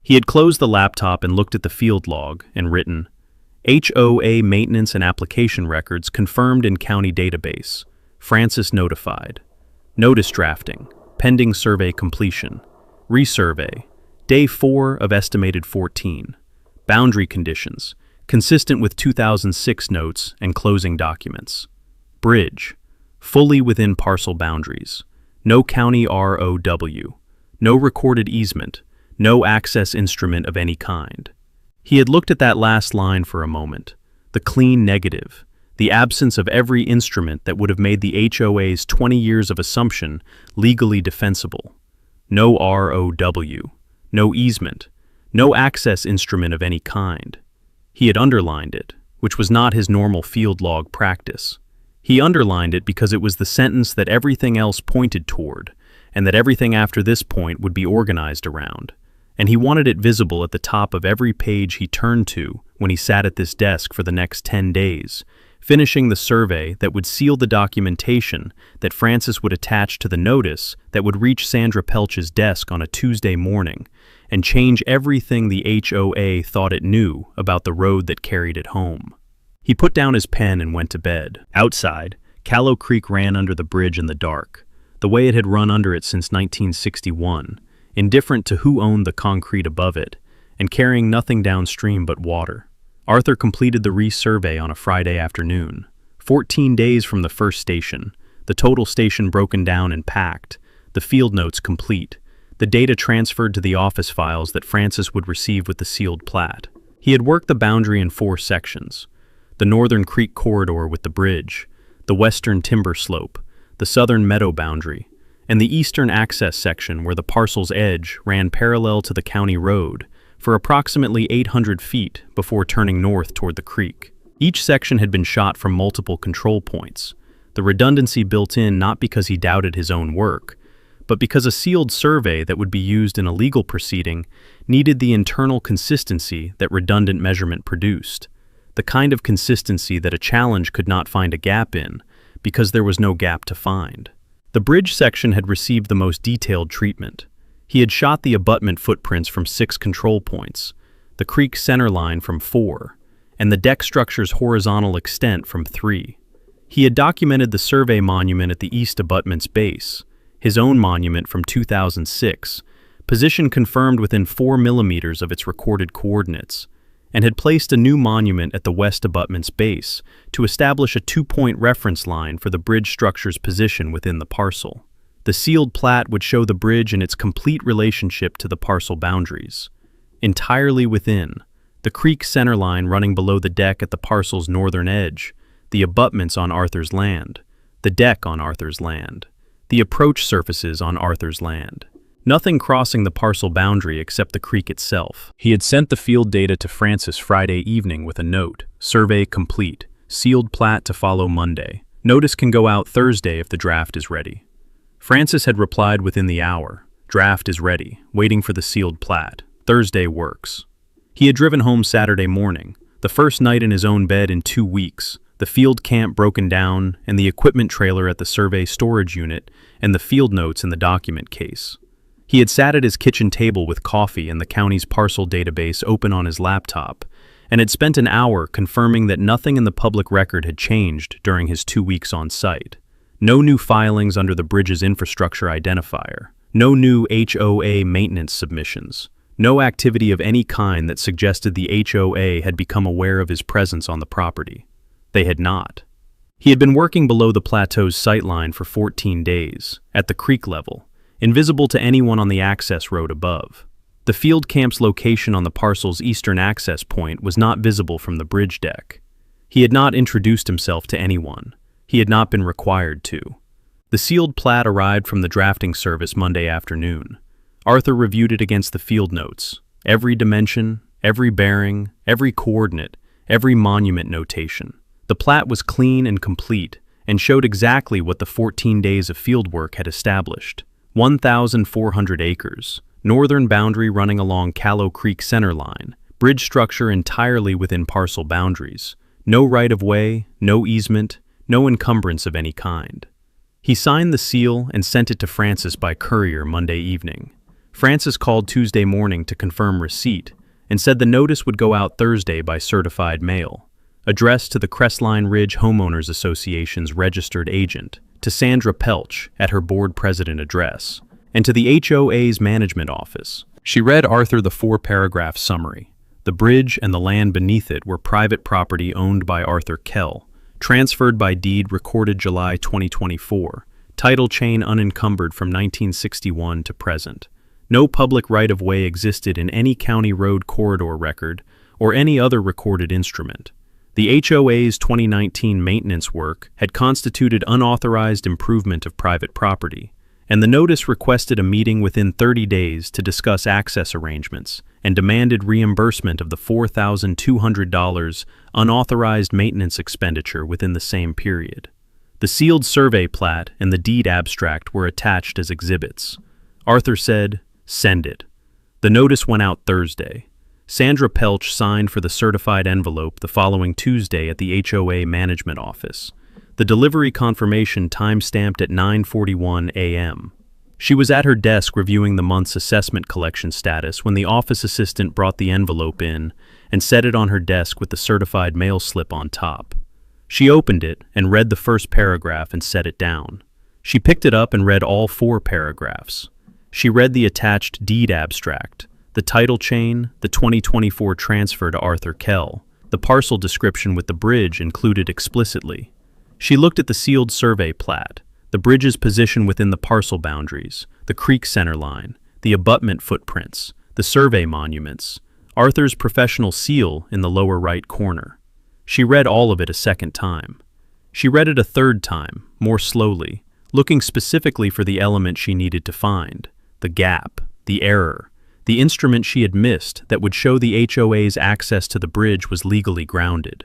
Speaker 1: He had closed the laptop and looked at the field log and written, HOA maintenance and application records confirmed in county database. Francis notified. Notice drafting, pending survey completion. Resurvey, day 4 of estimated 14. Boundary conditions, consistent with 2006 notes and closing documents. Bridge, fully within parcel boundaries. No county ROW. No recorded easement. No access instrument of any kind. He had looked at that last line for a moment. The clean negative. The absence of every instrument that would have made the HOA's 20 years of assumption legally defensible. No ROW. No easement. No access instrument of any kind. He had underlined it, which was not his normal field log practice. He underlined it because it was the sentence that everything else pointed toward, and that everything after this point would be organized around. And he wanted it visible at the top of every page he turned to when he sat at this desk for the next 10 days, finishing the survey that would seal the documentation that Francis would attach to the notice that would reach Sandra Pelch's desk on a Tuesday morning and change everything the HOA thought it knew about the road that carried it home. He put down his pen and went to bed. Outside, Callow Creek ran under the bridge in the dark, the way it had run under it since 1961, indifferent to who owned the concrete above it, and carrying nothing downstream but water. Arthur completed the resurvey on a Friday afternoon, 14 days from the first station, the total station broken down and packed, the field notes complete, the data transferred to the office files that Francis would receive with the sealed plat. He had worked the boundary in 4 sections: the northern creek corridor with the bridge, the western timber slope, the southern meadow boundary, and the eastern access section where the parcel's edge ran parallel to the county road for approximately 800 feet before turning north toward the creek. Each section had been shot from multiple control points, the redundancy built in not because he doubted his own work, but because a sealed survey that would be used in a legal proceeding needed the internal consistency that redundant measurement produced, the kind of consistency that a challenge could not find a gap in because there was no gap to find. The bridge section had received the most detailed treatment. He had shot the abutment footprints from 6 control points, the creek center line from 4, and the deck structure's horizontal extent from 3. He had documented the survey monument at the east abutment's base, his own monument from 2006, position confirmed within 4 millimeters of its recorded coordinates, and had placed a new monument at the west abutment's base to establish a 2-point reference line for the bridge structure's position within the parcel. The sealed plat would show the bridge in its complete relationship to the parcel boundaries. Entirely within, the creek center line running below the deck at the parcel's northern edge, the abutments on Arthur's land, the deck on Arthur's land, the approach surfaces on Arthur's land. Nothing crossing the parcel boundary except the creek itself. He had sent the field data to Francis Friday evening with a note, survey complete, sealed plat to follow Monday. Notice can go out Thursday if the draft is ready. Francis had replied within the hour, Draft is ready, waiting for the sealed plat. Thursday works. He had driven home Saturday morning, the first night in his own bed in 2 weeks, the field camp broken down, and the equipment trailer at the survey storage unit, and the field notes in the document case. He had sat at his kitchen table with coffee and the county's parcel database open on his laptop, and had spent an hour confirming that nothing in the public record had changed during his 2 weeks on site. No new filings under the bridge's infrastructure identifier. No new HOA maintenance submissions. No activity of any kind that suggested the HOA had become aware of his presence on the property. They had not. He had been working below the plateau's sightline for 14 days, at the creek level, invisible to anyone on the access road above. The field camp's location on the parcel's eastern access point was not visible from the bridge deck. He had not introduced himself to anyone. He had not been required to. The sealed plat arrived from the drafting service Monday afternoon. Arthur reviewed it against the field notes. Every dimension, every bearing, every coordinate, every monument notation. The plat was clean and complete and showed exactly what the 14 days of field work had established. 1,400 acres, northern boundary running along Callow Creek center line, bridge structure entirely within parcel boundaries, no right-of-way, no easement, no encumbrance of any kind. He signed the seal and sent it to Francis by courier Monday evening. Francis called Tuesday morning to confirm receipt and said the notice would go out Thursday by certified mail, addressed to the Crestline Ridge Homeowners Association's registered agent, to Sandra Pelch at her board president address, and to the HOA's management office. She read Arthur the 4-paragraph summary. The bridge and the land beneath it were private property owned by Arthur Kell, transferred by deed recorded July 2024, title chain unencumbered from 1961 to present. No public right-of-way existed in any county road corridor record or any other recorded instrument. The HOA's 2019 maintenance work had constituted unauthorized improvement of private property, and the notice requested a meeting within 30 days to discuss access arrangements and demanded reimbursement of the $4,200 unauthorized maintenance expenditure within the same period. The sealed survey plat and the deed abstract were attached as exhibits. Arthur said, "Send it." The notice went out Thursday. Sandra Pelch signed for the certified envelope the following Tuesday at the HOA management office. The delivery confirmation time-stamped at 9:41 a.m. She was at her desk reviewing the month's assessment collection status when the office assistant brought the envelope in and set it on her desk with the certified mail slip on top. She opened it and read the first paragraph and set it down. She picked it up and read all 4 paragraphs. She read the attached deed abstract, the title chain, the 2024 transfer to Arthur Kell, the parcel description with the bridge included explicitly. She looked at the sealed survey plat, the bridge's position within the parcel boundaries, the creek center line, the abutment footprints, the survey monuments, Arthur's professional seal in the lower right corner. She read all of it a second time. She read it a third time, more slowly, looking specifically for the element she needed to find, the gap, the error, the instrument she had missed that would show the HOA's access to the bridge was legally grounded.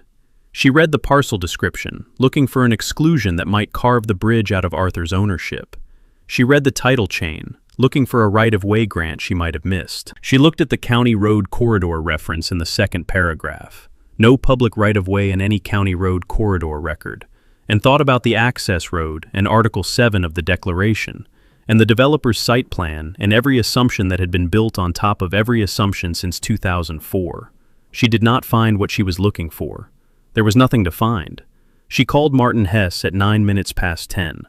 Speaker 1: She read the parcel description, looking for an exclusion that might carve the bridge out of Arthur's ownership. She read the title chain, looking for a right-of-way grant she might have missed. She looked at the county road corridor reference in the second paragraph, no public right-of-way in any county road corridor record, and thought about the access road and Article 7 of the Declaration, and the developer's site plan and every assumption that had been built on top of every assumption since 2004. She did not find what she was looking for. There was nothing to find. She called Martin Hess at 10:09.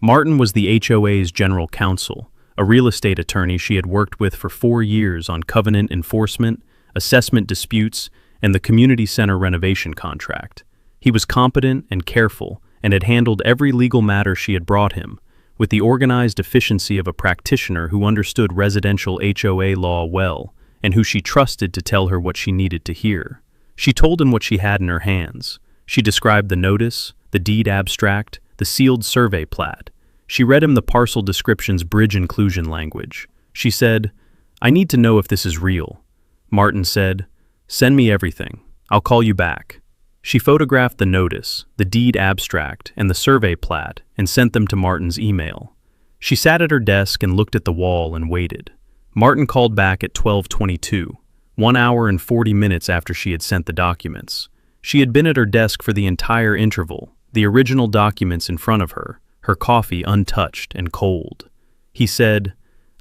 Speaker 1: Martin was the HOA's general counsel, a real estate attorney she had worked with for 4 years on covenant enforcement, assessment disputes, and the community center renovation contract. He was competent and careful and had handled every legal matter she had brought him, with the organized efficiency of a practitioner who understood residential HOA law well and who she trusted to tell her what she needed to hear. She told him what she had in her hands. She described the notice, the deed abstract, the sealed survey plat. She read him the parcel description's bridge inclusion language. She said, "I need to know if this is real." Martin said, "Send me everything. I'll call you back." She photographed the notice, the deed abstract, and the survey plat and sent them to Martin's email. She sat at her desk and looked at the wall and waited. Martin called back at 12:22, 1 hour and 40 minutes after she had sent the documents. She had been at her desk for the entire interval, the original documents in front of her, her coffee untouched and cold. He said,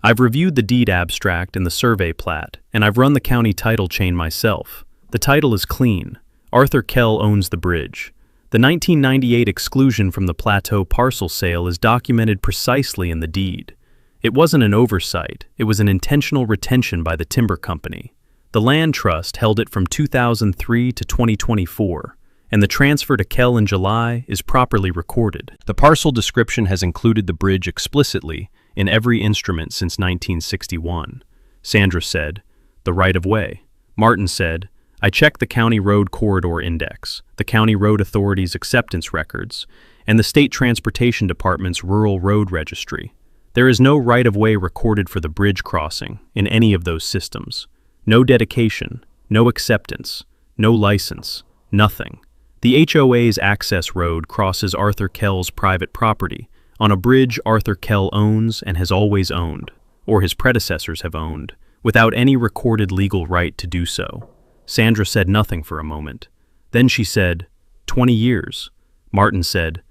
Speaker 1: "I've reviewed the deed abstract and the survey plat, and I've run the county title chain myself. The title is clean. Arthur Kell owns the bridge. The 1998 exclusion from the plateau parcel sale is documented precisely in the deed. It wasn't an oversight, it was an intentional retention by the timber company. The land trust held it from 2003 to 2024, and the transfer to Kell in July is properly recorded. The parcel description has included the bridge explicitly in every instrument since 1961. Sandra said, "The right-of-way." Martin said, "I checked the County Road Corridor Index, the County Road Authority's acceptance records, and the State Transportation Department's Rural Road Registry. There is no right-of-way recorded for the bridge crossing in any of those systems. No dedication, no acceptance, no license, nothing. The HOA's access road crosses Arthur Kell's private property on a bridge Arthur Kell owns and has always owned, or his predecessors have owned, without any recorded legal right to do so." Sandra said nothing for a moment. Then she said, 20 years. Martin said,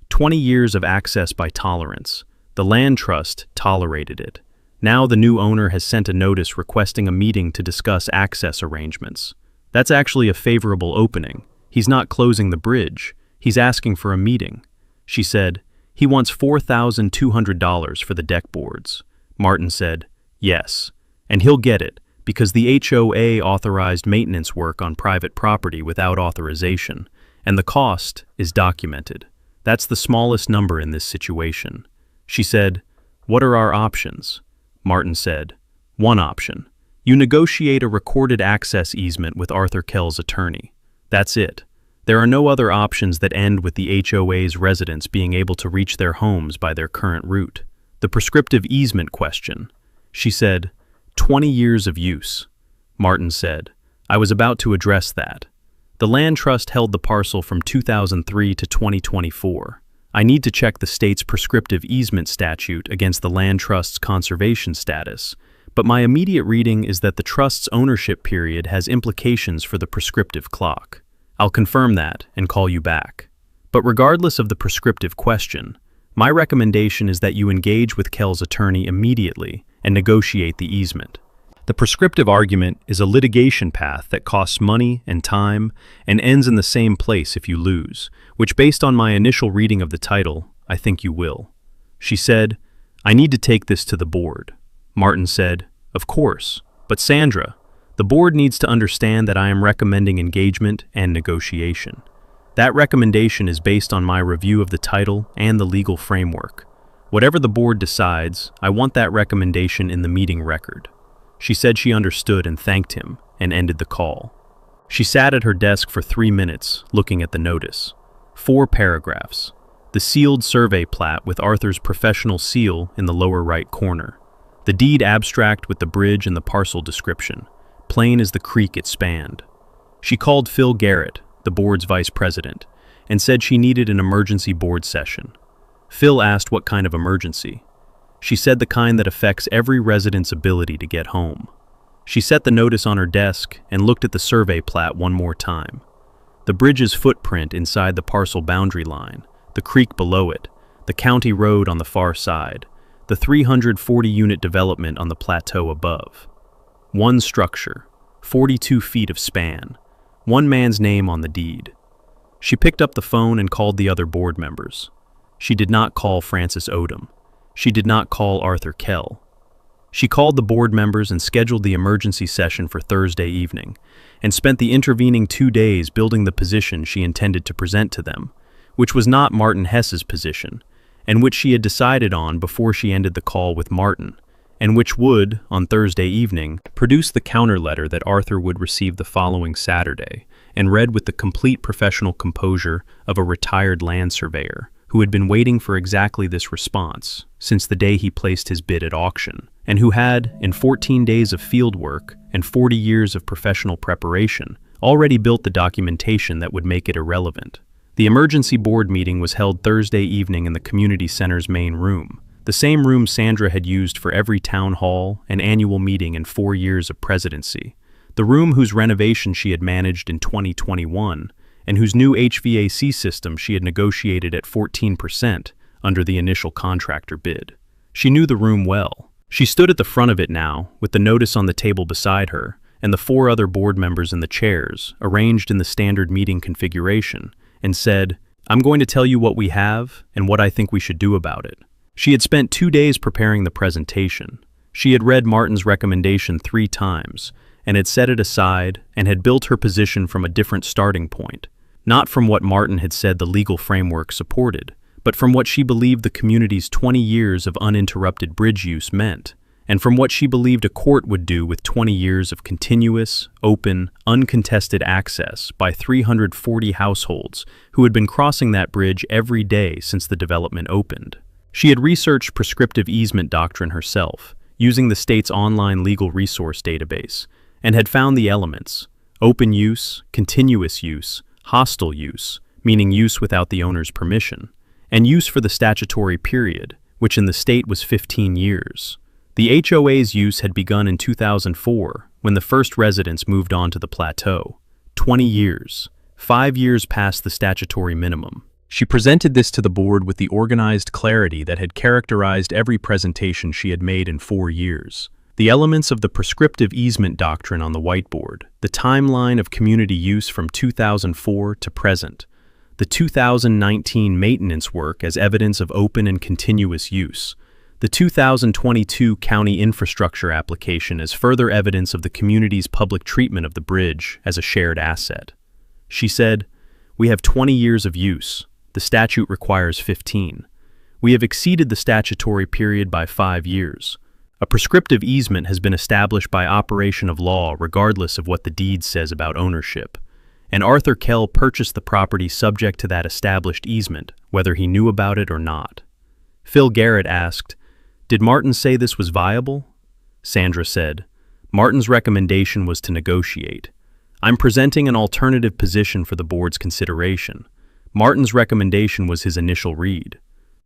Speaker 1: 20 years of access by tolerance. The land trust tolerated it. Now the new owner has sent a notice requesting a meeting to discuss access arrangements. That's actually a favorable opening. He's not closing the bridge. He's asking for a meeting. She said, he wants $4,200 for the deck boards. Martin said, yes, and he'll get it, because the HOA authorized maintenance work on private property without authorization, and the cost is documented. That's the smallest number in this situation. She said, "What are our options?" Martin said, "One option. You negotiate a recorded access easement with Arthur Kell's attorney. That's it. There are no other options that end with the HOA's residents being able to reach their homes by their current route." The prescriptive easement question. She said, 20 years of use. Martin said, "I was about to address that. The land trust held the parcel from 2003 to 2024. I need to check the state's prescriptive easement statute against the land trust's conservation status, but my immediate reading is that the trust's ownership period has implications for the prescriptive clock. I'll confirm that and call you back. But regardless of the prescriptive question, my recommendation is that you engage with Kell's attorney immediately and negotiate the easement. The prescriptive argument is a litigation path that costs money and time and ends in the same place if you lose, which based on my initial reading of the title, I think you will." She said, "I need to take this to the board." Martin said, "Of course, but Sandra, the board needs to understand that I am recommending engagement and negotiation. That recommendation is based on my review of the title and the legal framework. Whatever the board decides, I want that recommendation in the meeting record." She said she understood and thanked him and ended the call. She sat at her desk for 3 minutes, looking at the notice. 4 paragraphs. The sealed survey plat with Arthur's professional seal in the lower right corner. The deed abstract with the bridge and the parcel description, plain as the creek it spanned. She called Phil Garrett, the board's vice president, and said she needed an emergency board session. Phil asked what kind of emergency. She said the kind that affects every resident's ability to get home. She set the notice on her desk and looked at the survey plat one more time. The bridge's footprint inside the parcel boundary line, the creek below it, the county road on the far side, the 340-unit development on the plateau above. One structure, 42 feet of span, one man's name on the deed. She picked up the phone and called the other board members. She did not call Francis Odom. She did not call Arthur Kell. She called the board members and scheduled the emergency session for Thursday evening, and spent the intervening 2 days building the position she intended to present to them, which was not Martin Hess's position, and which she had decided on before she ended the call with Martin, and which would, on Thursday evening, produce the counter letter that Arthur would receive the following Saturday, and read with the complete professional composure of a retired land surveyor, who had been waiting for exactly this response since the day he placed his bid at auction, and who had, in 14 days of field work and 40 years of professional preparation, already built the documentation that would make it irrelevant. The emergency board meeting was held Thursday evening in the community center's main room. the same room Sandra had used for every town hall and annual meeting in 4 years of presidency, the room whose renovation she had managed in 2021, and whose new HVAC system she had negotiated at 14% under the initial contractor bid. She knew the room well. She stood at the front of it now, with the notice on the table beside her, and the 4 other board members in the chairs, arranged in the standard meeting configuration, and said, "I'm going to tell you what we have and what I think we should do about it." She had spent 2 days preparing the presentation. She had read Martin's recommendation 3 times, and had set it aside and had built her position from a different starting point, not from what Martin had said the legal framework supported, but from what she believed the community's 20 years of uninterrupted bridge use meant, and from what she believed a court would do with 20 years of continuous, open, uncontested access by 340 households who had been crossing that bridge every day since the development opened. She had researched prescriptive easement doctrine herself, using the state's online legal resource database, and had found the elements: open use, continuous use, hostile use, meaning use without the owner's permission, and use for the statutory period, which in the state was 15 years. The HOA's use had begun in 2004, when the first residents moved onto the plateau. 20 years, 5 years past the statutory minimum. She presented this to the board with the organized clarity that had characterized every presentation she had made in 4 years. The elements of the prescriptive easement doctrine on the whiteboard, the timeline of community use from 2004 to present, the 2019 maintenance work as evidence of open and continuous use, the 2022 county infrastructure application as further evidence of the community's public treatment of the bridge as a shared asset. She said, "We have 20 years of use. The statute requires 15. We have exceeded the statutory period by 5 years. A prescriptive easement has been established by operation of law regardless of what the deed says about ownership. And Arthur Kell purchased the property subject to that established easement, whether he knew about it or not." Phil Garrett asked, "Did Martin say this was viable?" Sandra said, "Martin's recommendation was to negotiate. I'm presenting an alternative position for the board's consideration. Martin's recommendation was his initial read.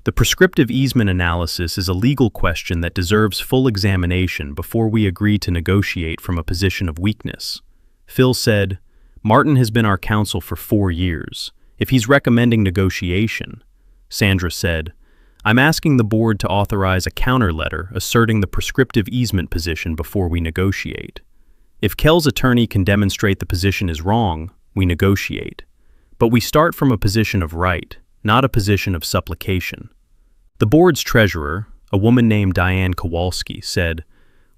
Speaker 1: The prescriptive easement analysis is a legal question that deserves full examination before we agree to negotiate from a position of weakness." Phil said, "Martin has been our counsel for 4 years. If he's recommending negotiation," Sandra said, "I'm asking the board to authorize a counter letter asserting the prescriptive easement position before we negotiate. If Kell's attorney can demonstrate the position is wrong, we negotiate. But we start from a position of right, not a position of supplication." The board's treasurer, a woman named Diane Kowalski, said,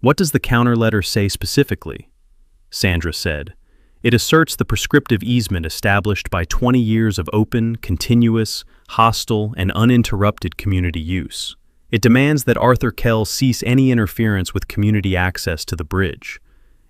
Speaker 1: "What does the counter letter say specifically?" Sandra said, "It asserts the prescriptive easement established by 20 years of open, continuous, hostile, and uninterrupted community use. It demands that Arthur Kell cease any interference with community access to the bridge.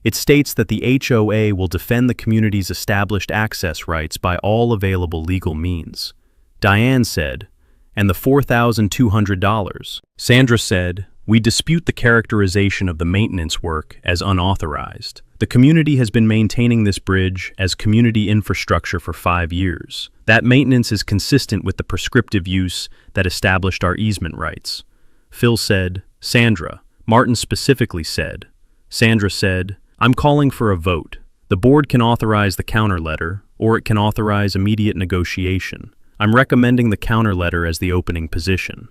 Speaker 1: It states that the HOA will defend the community's established access rights by all available legal means." Diane said, "And the $4,200. Sandra said, "We dispute the characterization of the maintenance work as unauthorized. The community has been maintaining this bridge as community infrastructure for 5 years. That maintenance is consistent with the prescriptive use that established our easement rights." Phil said, "Sandra, Martin specifically said." Sandra said, "I'm calling for a vote. The board can authorize the counter letter, or it can authorize immediate negotiation. I'm recommending the counter letter as the opening position."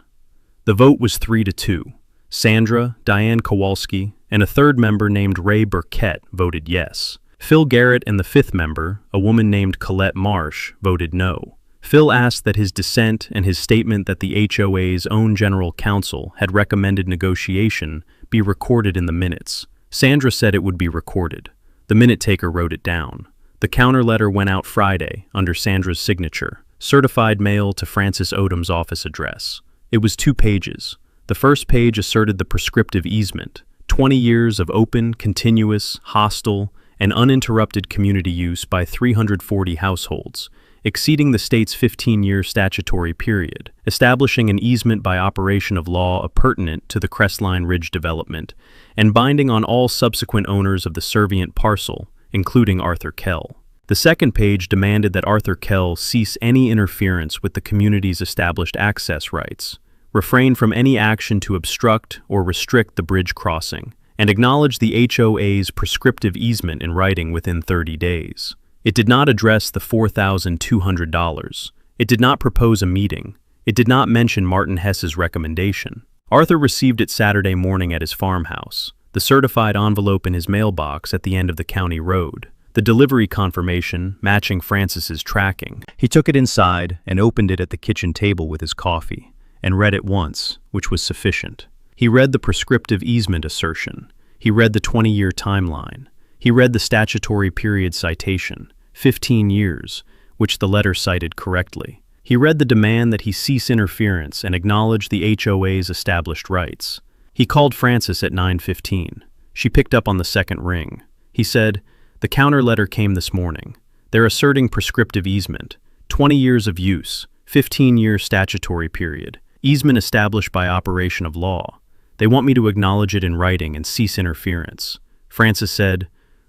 Speaker 1: The vote was 3-2. Sandra, Diane Kowalski, and a third member named Ray Burkett voted yes. Phil Garrett and the fifth member, a woman named Colette Marsh, voted no. Phil asked that his dissent and his statement that the HOA's own general counsel had recommended negotiation be recorded in the minutes. Sandra said it would be recorded. The minute taker wrote it down. The counter letter went out Friday under Sandra's signature, certified mail to Francis Odom's office address. It was 2 pages. The first page asserted the prescriptive easement, 20 years of open, continuous, hostile, and uninterrupted community use by 340 households, exceeding the state's 15-year statutory period, establishing an easement by operation of law appurtenant to the Crestline Ridge development, and binding on all subsequent owners of the servient parcel, including Arthur Kell. The second page demanded that Arthur Kell cease any interference with the community's established access rights, refrain from any action to obstruct or restrict the bridge crossing, and acknowledge the HOA's prescriptive easement in writing within 30 days. It did not address the $4,200. It did not propose a meeting. It did not mention Martin Hess's recommendation. Arthur received it Saturday morning at his farmhouse, the certified envelope in his mailbox at the end of the county road, the delivery confirmation matching Francis's tracking. He took it inside and opened it at the kitchen table with his coffee, and read it once, which was sufficient. He read the prescriptive easement assertion. He read the 20-year timeline. He read the statutory period citation, 15 years, which the letter cited correctly. He read the demand that he cease interference and acknowledge the HOA's established rights. He called Francis at 9:15. She picked up on the second ring. He said, "The counter letter came this morning. They're asserting prescriptive easement, 20 years of use, 15-year statutory period, easement established by operation of law. They want me to acknowledge it in writing and cease interference." Francis said,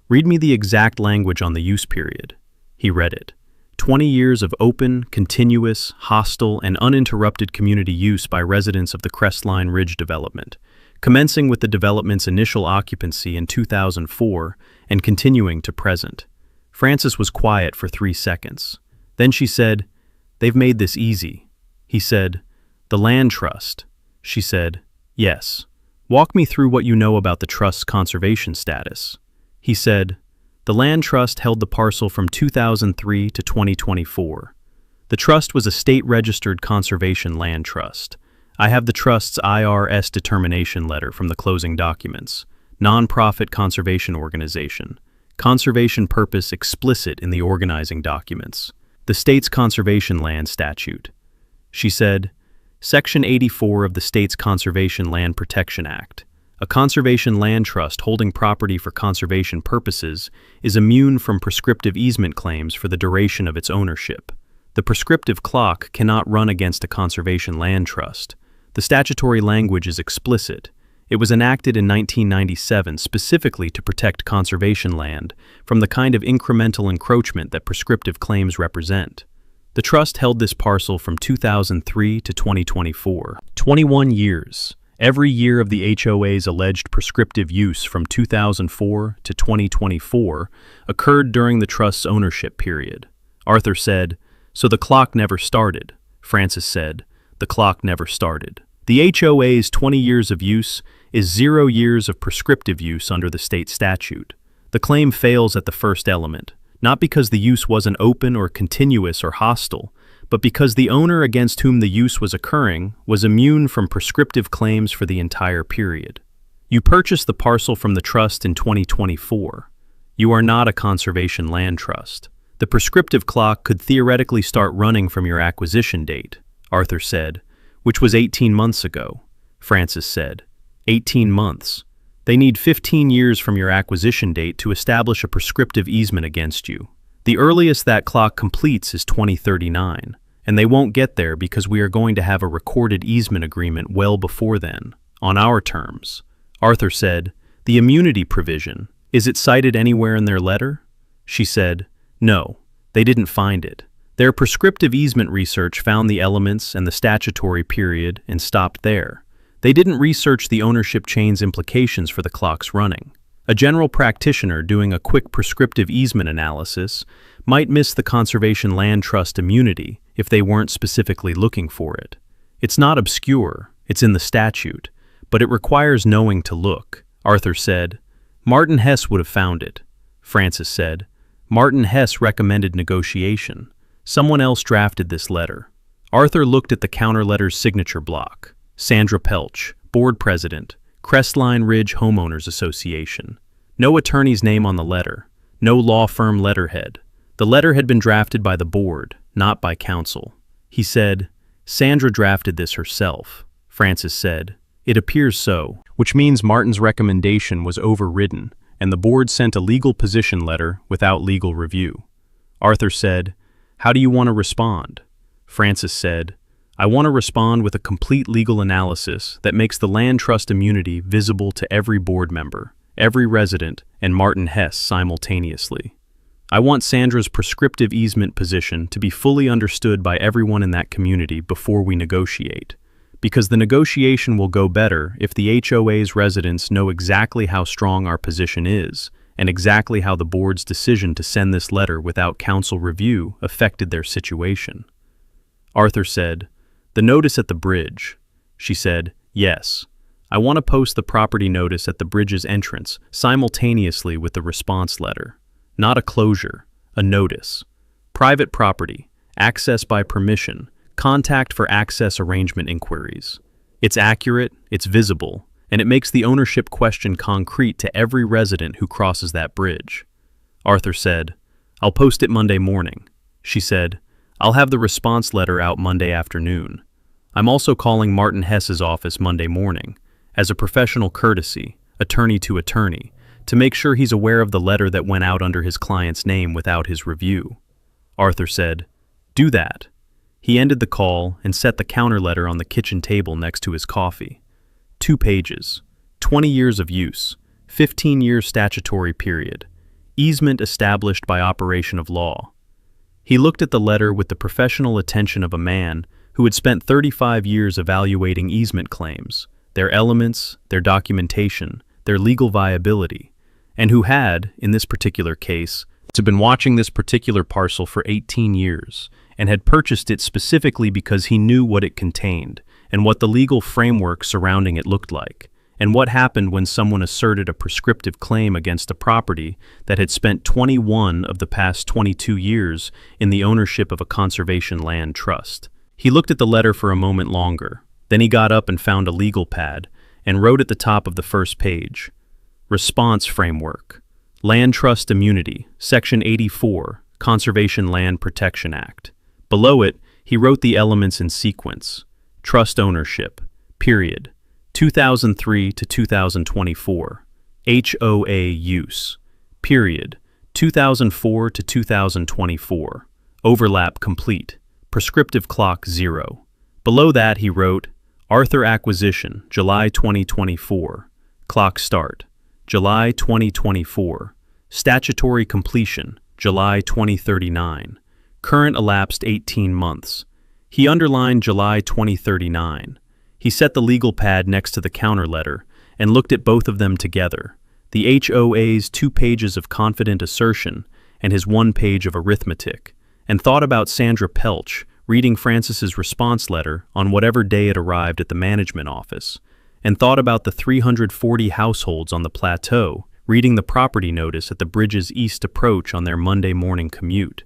Speaker 1: "Read me the exact language on the use period." He read it. 20 years of open, continuous, hostile, and uninterrupted community use by residents of the Crestline Ridge development, commencing with the development's initial occupancy in 2004 and continuing to present. Francis was quiet for 3 seconds. Then she said, "They've made this easy." He said, "The land trust." She said, "Yes. Walk me through what you know about the trust's conservation status." He said, "The land trust held the parcel from 2003 to 2024. The trust was a state-registered conservation land trust. I have the trust's IRS determination letter from the closing documents. Non-profit conservation organization. Conservation purpose explicit in the organizing documents. The state's conservation land statute." She said, "Section 84 of the state's Conservation Land Protection Act. A conservation land trust holding property for conservation purposes is immune from prescriptive easement claims for the duration of its ownership. The prescriptive clock cannot run against a conservation land trust. The statutory language is explicit. It was enacted in 1997 specifically to protect conservation land from the kind of incremental encroachment that prescriptive claims represent. The trust held this parcel from 2003 to 2024. 21 years. Every year of the HOA's alleged prescriptive use from 2004 to 2024 occurred during the trust's ownership period. Arthur said, "So the clock never started." Francis said, "The clock never started." The HOA's 20 years of use is 0 years of prescriptive use under the state statute. The claim fails at the first element, not because the use wasn't open or continuous or hostile, but because the owner against whom the use was occurring was immune from prescriptive claims for the entire period. You purchased the parcel from the trust in 2024. You are not a conservation land trust. The prescriptive clock could theoretically start running from your acquisition date, Arthur said, which was 18 months ago. Francis said, 18 months. They need 15 years from your acquisition date to establish a prescriptive easement against you. The earliest that clock completes is 2039, and they won't get there because we are going to have a recorded easement agreement well before then, on our terms. Arthur said, "The immunity provision, is it cited anywhere in their letter?" She said, "No, they didn't find it. Their prescriptive easement research found the elements and the statutory period and stopped there. They didn't research the ownership chain's implications for the clock's running. A general practitioner doing a quick prescriptive easement analysis might miss the conservation land trust immunity if they weren't specifically looking for it. It's not obscure, it's in the statute, but it requires knowing to look." Arthur said, "Martin Hess would have found it." Francis said, "Martin Hess recommended negotiation. Someone else drafted this letter." Arthur looked at the counter letter's signature block. Sandra Pelch, Board President, Crestline Ridge Homeowners Association. No attorney's name on the letter. No law firm letterhead. The letter had been drafted by the board, not by counsel. He said, "Sandra drafted this herself." Francis said, "It appears so," which means Martin's recommendation was overridden, and the board sent a legal position letter without legal review. Arthur said, "How do you want to respond?" Francis said, "I want to respond with a complete legal analysis that makes the land trust immunity visible to every board member, every resident, and Martin Hess simultaneously. I want Sandra's prescriptive easement position to be fully understood by everyone in that community before we negotiate. because the negotiation will go better if the HOA's residents know exactly how strong our position is and exactly how the board's decision to send this letter without council review affected their situation. Arthur said, "The notice at the bridge." She said, "Yes. I want to post the property notice at the bridge's entrance simultaneously with the response letter. Not a closure, a notice. Private property, access by permission, contact for access arrangement inquiries. It's accurate, it's visible, and it makes the ownership question concrete to every resident who crosses that bridge." Arthur said, "I'll post it Monday morning." She said, "I'll have the response letter out Monday afternoon. I'm also calling Martin Hess's office Monday morning, as a professional courtesy, attorney to attorney, to make sure he's aware of the letter that went out under his client's name without his review." Arthur said, "Do that." He ended the call and set the counter letter on the kitchen table next to his coffee. 2 pages, 20 years of use, 15-year statutory period, easement established by operation of law. He looked at the letter with the professional attention of a man who had spent 35 years evaluating easement claims, their elements, their documentation, their legal viability, and who had, in this particular case, been watching this particular parcel for 18 years and had purchased it specifically because he knew what it contained and what the legal framework surrounding it looked like, and what happened when someone asserted a prescriptive claim against a property that had spent 21 of the past 22 years in the ownership of a conservation land trust. He looked at the letter for a moment longer. Then he got up and found a legal pad and wrote at the top of the first page, "Response Framework. Land Trust Immunity, Section 84, Conservation Land Protection Act." Below it, he wrote the elements in sequence. Trust ownership, period, 2003 to 2024. HOA use, period, 2004 to 2024. Overlap complete. Prescriptive clock 0. Below that, he wrote, Arthur acquisition, July 2024. Clock start, July 2024. Statutory completion, July 2039. Current elapsed 18 months. He underlined July 2039. He set the legal pad next to the counter letter and looked at both of them together, the HOA's 2 pages of confident assertion and his 1 page of arithmetic, and thought about Sandra Pelch reading Francis's response letter on whatever day it arrived at the management office, and thought about the 340 households on the plateau reading the property notice at the bridge's east approach on their Monday morning commute,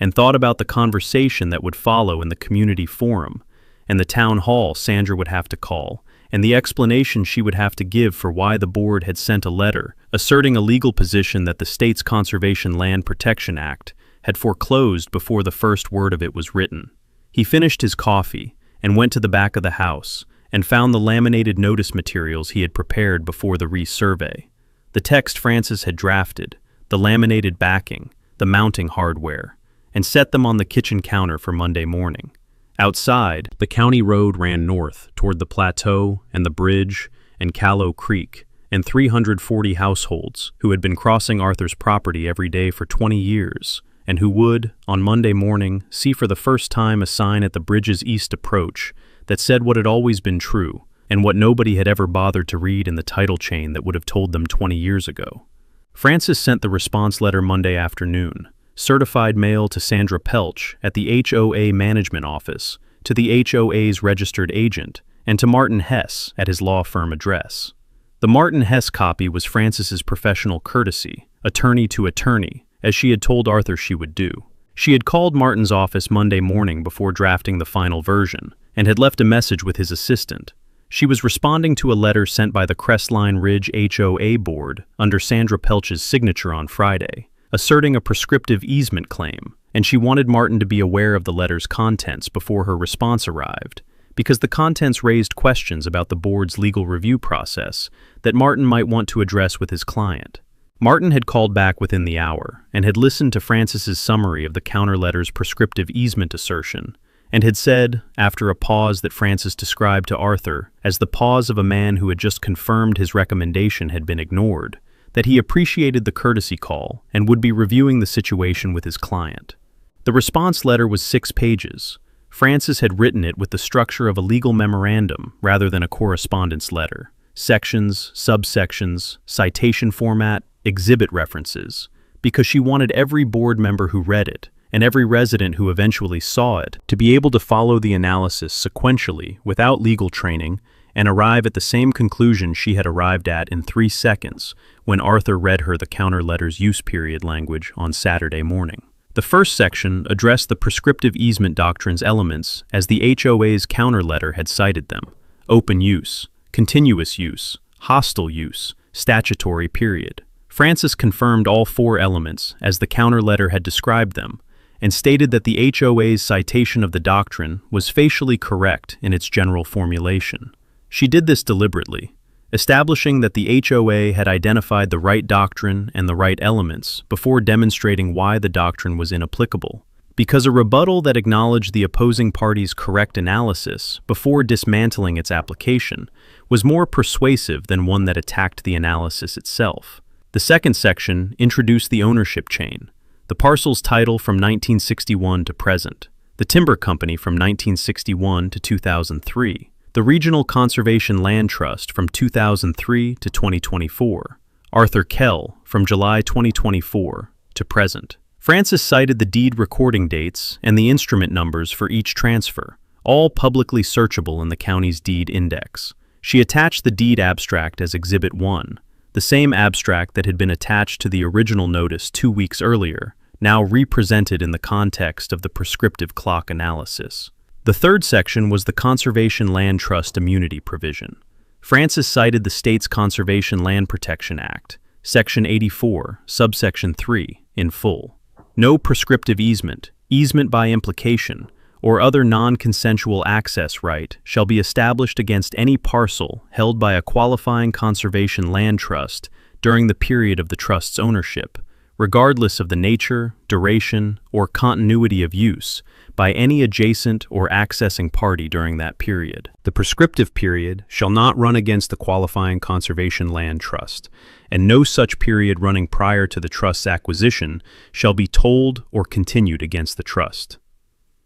Speaker 1: and thought about the conversation that would follow in the community forum, and the town hall Sandra would have to call, and the explanation she would have to give for why the board had sent a letter asserting a legal position that the state's Conservation Land Protection Act had foreclosed before the first word of it was written. He finished his coffee and went to the back of the house and found the laminated notice materials he had prepared before the resurvey. The text Francis had drafted, the laminated backing, the mounting hardware, and set them on the kitchen counter for Monday morning. Outside, the county road ran north toward the plateau and the bridge and Callow Creek and 340 households who had been crossing Arthur's property every day for 20 years and who would, on Monday morning, see for the first time a sign at the bridge's east approach that said what had always been true and what nobody had ever bothered to read in the title chain that would have told them 20 years ago. Francis sent the response letter Monday afternoon, certified mail to Sandra Pelch at the HOA management office, to the HOA's registered agent, and to Martin Hess at his law firm address. The Martin Hess copy was Francis's professional courtesy, attorney to attorney, as she had told Arthur she would do. She had called Martin's office Monday morning before drafting the final version, and had left a message with his assistant. She was responding to a letter sent by the Crestline Ridge HOA board under Sandra Pelch's signature on Friday, asserting a prescriptive easement claim, and she wanted Martin to be aware of the letter's contents before her response arrived, because the contents raised questions about the board's legal review process that Martin might want to address with his client. Martin had called back within the hour and had listened to Francis's summary of the counter letter's prescriptive easement assertion, and had said, after a pause that Francis described to Arthur as the pause of a man who had just confirmed his recommendation had been ignored, that he appreciated the courtesy call and would be reviewing the situation with his client. The response letter was 6 pages. Francis had written it with the structure of a legal memorandum rather than a correspondence letter. Sections, subsections, citation format, exhibit references, because she wanted every board member who read it, and every resident who eventually saw it, to be able to follow the analysis sequentially without legal training and arrive at the same conclusion she had arrived at in 3 seconds when Arthur read her the counter letter's use period language on Saturday morning. The first section addressed the prescriptive easement doctrine's elements as the HOA's counter letter had cited them: open use, continuous use, hostile use, statutory period. Francis confirmed all 4 elements as the counter letter had described them, and stated that the HOA's citation of the doctrine was facially correct in its general formulation. She did this deliberately, establishing that the HOA had identified the right doctrine and the right elements before demonstrating why the doctrine was inapplicable, because a rebuttal that acknowledged the opposing party's correct analysis before dismantling its application was more persuasive than one that attacked the analysis itself. The second section introduced the ownership chain, the parcel's title from 1961 to present, the timber company from 1961 to 2003, the Regional Conservation Land Trust from 2003 to 2024, Arthur Kell from July 2024 to present. Francis cited the deed recording dates and the instrument numbers for each transfer, all publicly searchable in the county's deed index. She attached the deed abstract as Exhibit 1, the same abstract that had been attached to the original notice 2 weeks earlier, now represented in the context of the prescriptive clock analysis. The third section was the Conservation Land Trust immunity provision. Francis cited the state's Conservation Land Protection Act, Section 84, subsection 3, in full. No prescriptive easement, easement by implication, or other non-consensual access right shall be established against any parcel held by a qualifying conservation land trust during the period of the trust's ownership, regardless of the nature, duration, or continuity of use, by any adjacent or accessing party during that period. The prescriptive period shall not run against the qualifying conservation land trust, and no such period running prior to the trust's acquisition shall be tolled or continued against the trust.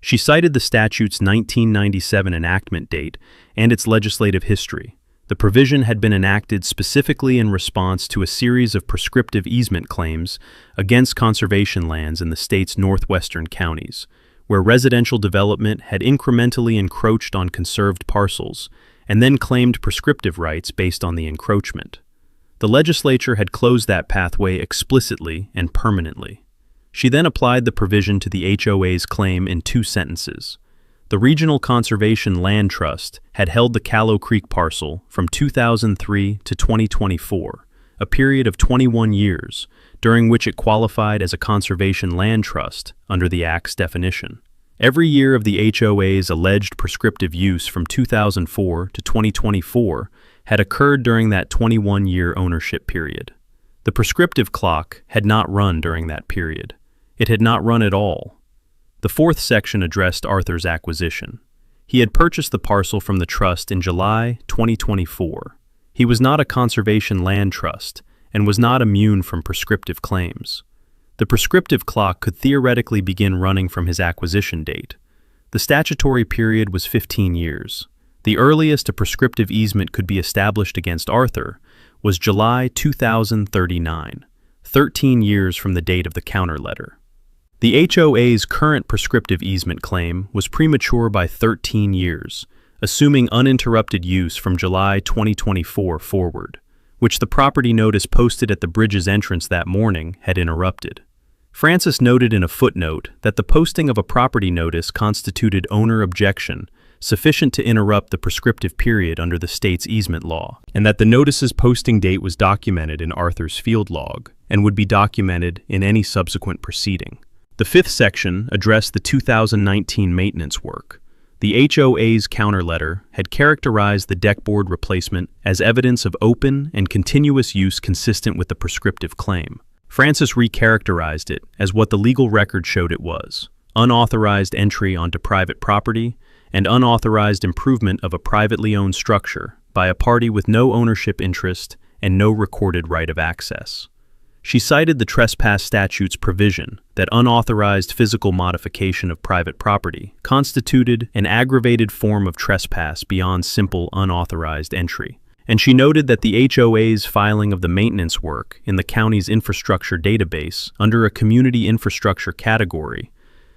Speaker 1: She cited the statute's 1997 enactment date and its legislative history. The provision had been enacted specifically in response to a series of prescriptive easement claims against conservation lands in the state's northwestern counties, where residential development had incrementally encroached on conserved parcels and then claimed prescriptive rights based on the encroachment. The legislature had closed that pathway explicitly and permanently. She then applied the provision to the HOA's claim in 2 sentences. The Regional Conservation Land Trust had held the Callow Creek parcel from 2003 to 2024, a period of 21 years, during which it qualified as a conservation land trust under the Act's definition. Every year of the HOA's alleged prescriptive use from 2004 to 2024 had occurred during that 21-year ownership period. The prescriptive clock had not run during that period. It had not run at all. The fourth section addressed Arthur's acquisition. He had purchased the parcel from the trust in July 2024. He was not a conservation land trust and was not immune from prescriptive claims. The prescriptive clock could theoretically begin running from his acquisition date. The statutory period was 15 years. The earliest a prescriptive easement could be established against Arthur was July 2039, 13 years from the date of the counter letter. The HOA's current prescriptive easement claim was premature by 13 years, assuming uninterrupted use from July 2024 forward, which the property notice posted at the bridge's entrance that morning had interrupted. Francis noted in a footnote that the posting of a property notice constituted owner objection sufficient to interrupt the prescriptive period under the state's easement law, and that the notice's posting date was documented in Arthur's field log and would be documented in any subsequent proceeding. The fifth section addressed the 2019 maintenance work. The HOA's counter letter had characterized the deckboard replacement as evidence of open and continuous use consistent with the prescriptive claim. Francis recharacterized it as what the legal record showed it was: unauthorized entry onto private property and unauthorized improvement of a privately owned structure by a party with no ownership interest and no recorded right of access. She cited the trespass statute's provision that unauthorized physical modification of private property constituted an aggravated form of trespass beyond simple unauthorized entry. And she noted that the HOA's filing of the maintenance work in the county's infrastructure database under a community infrastructure category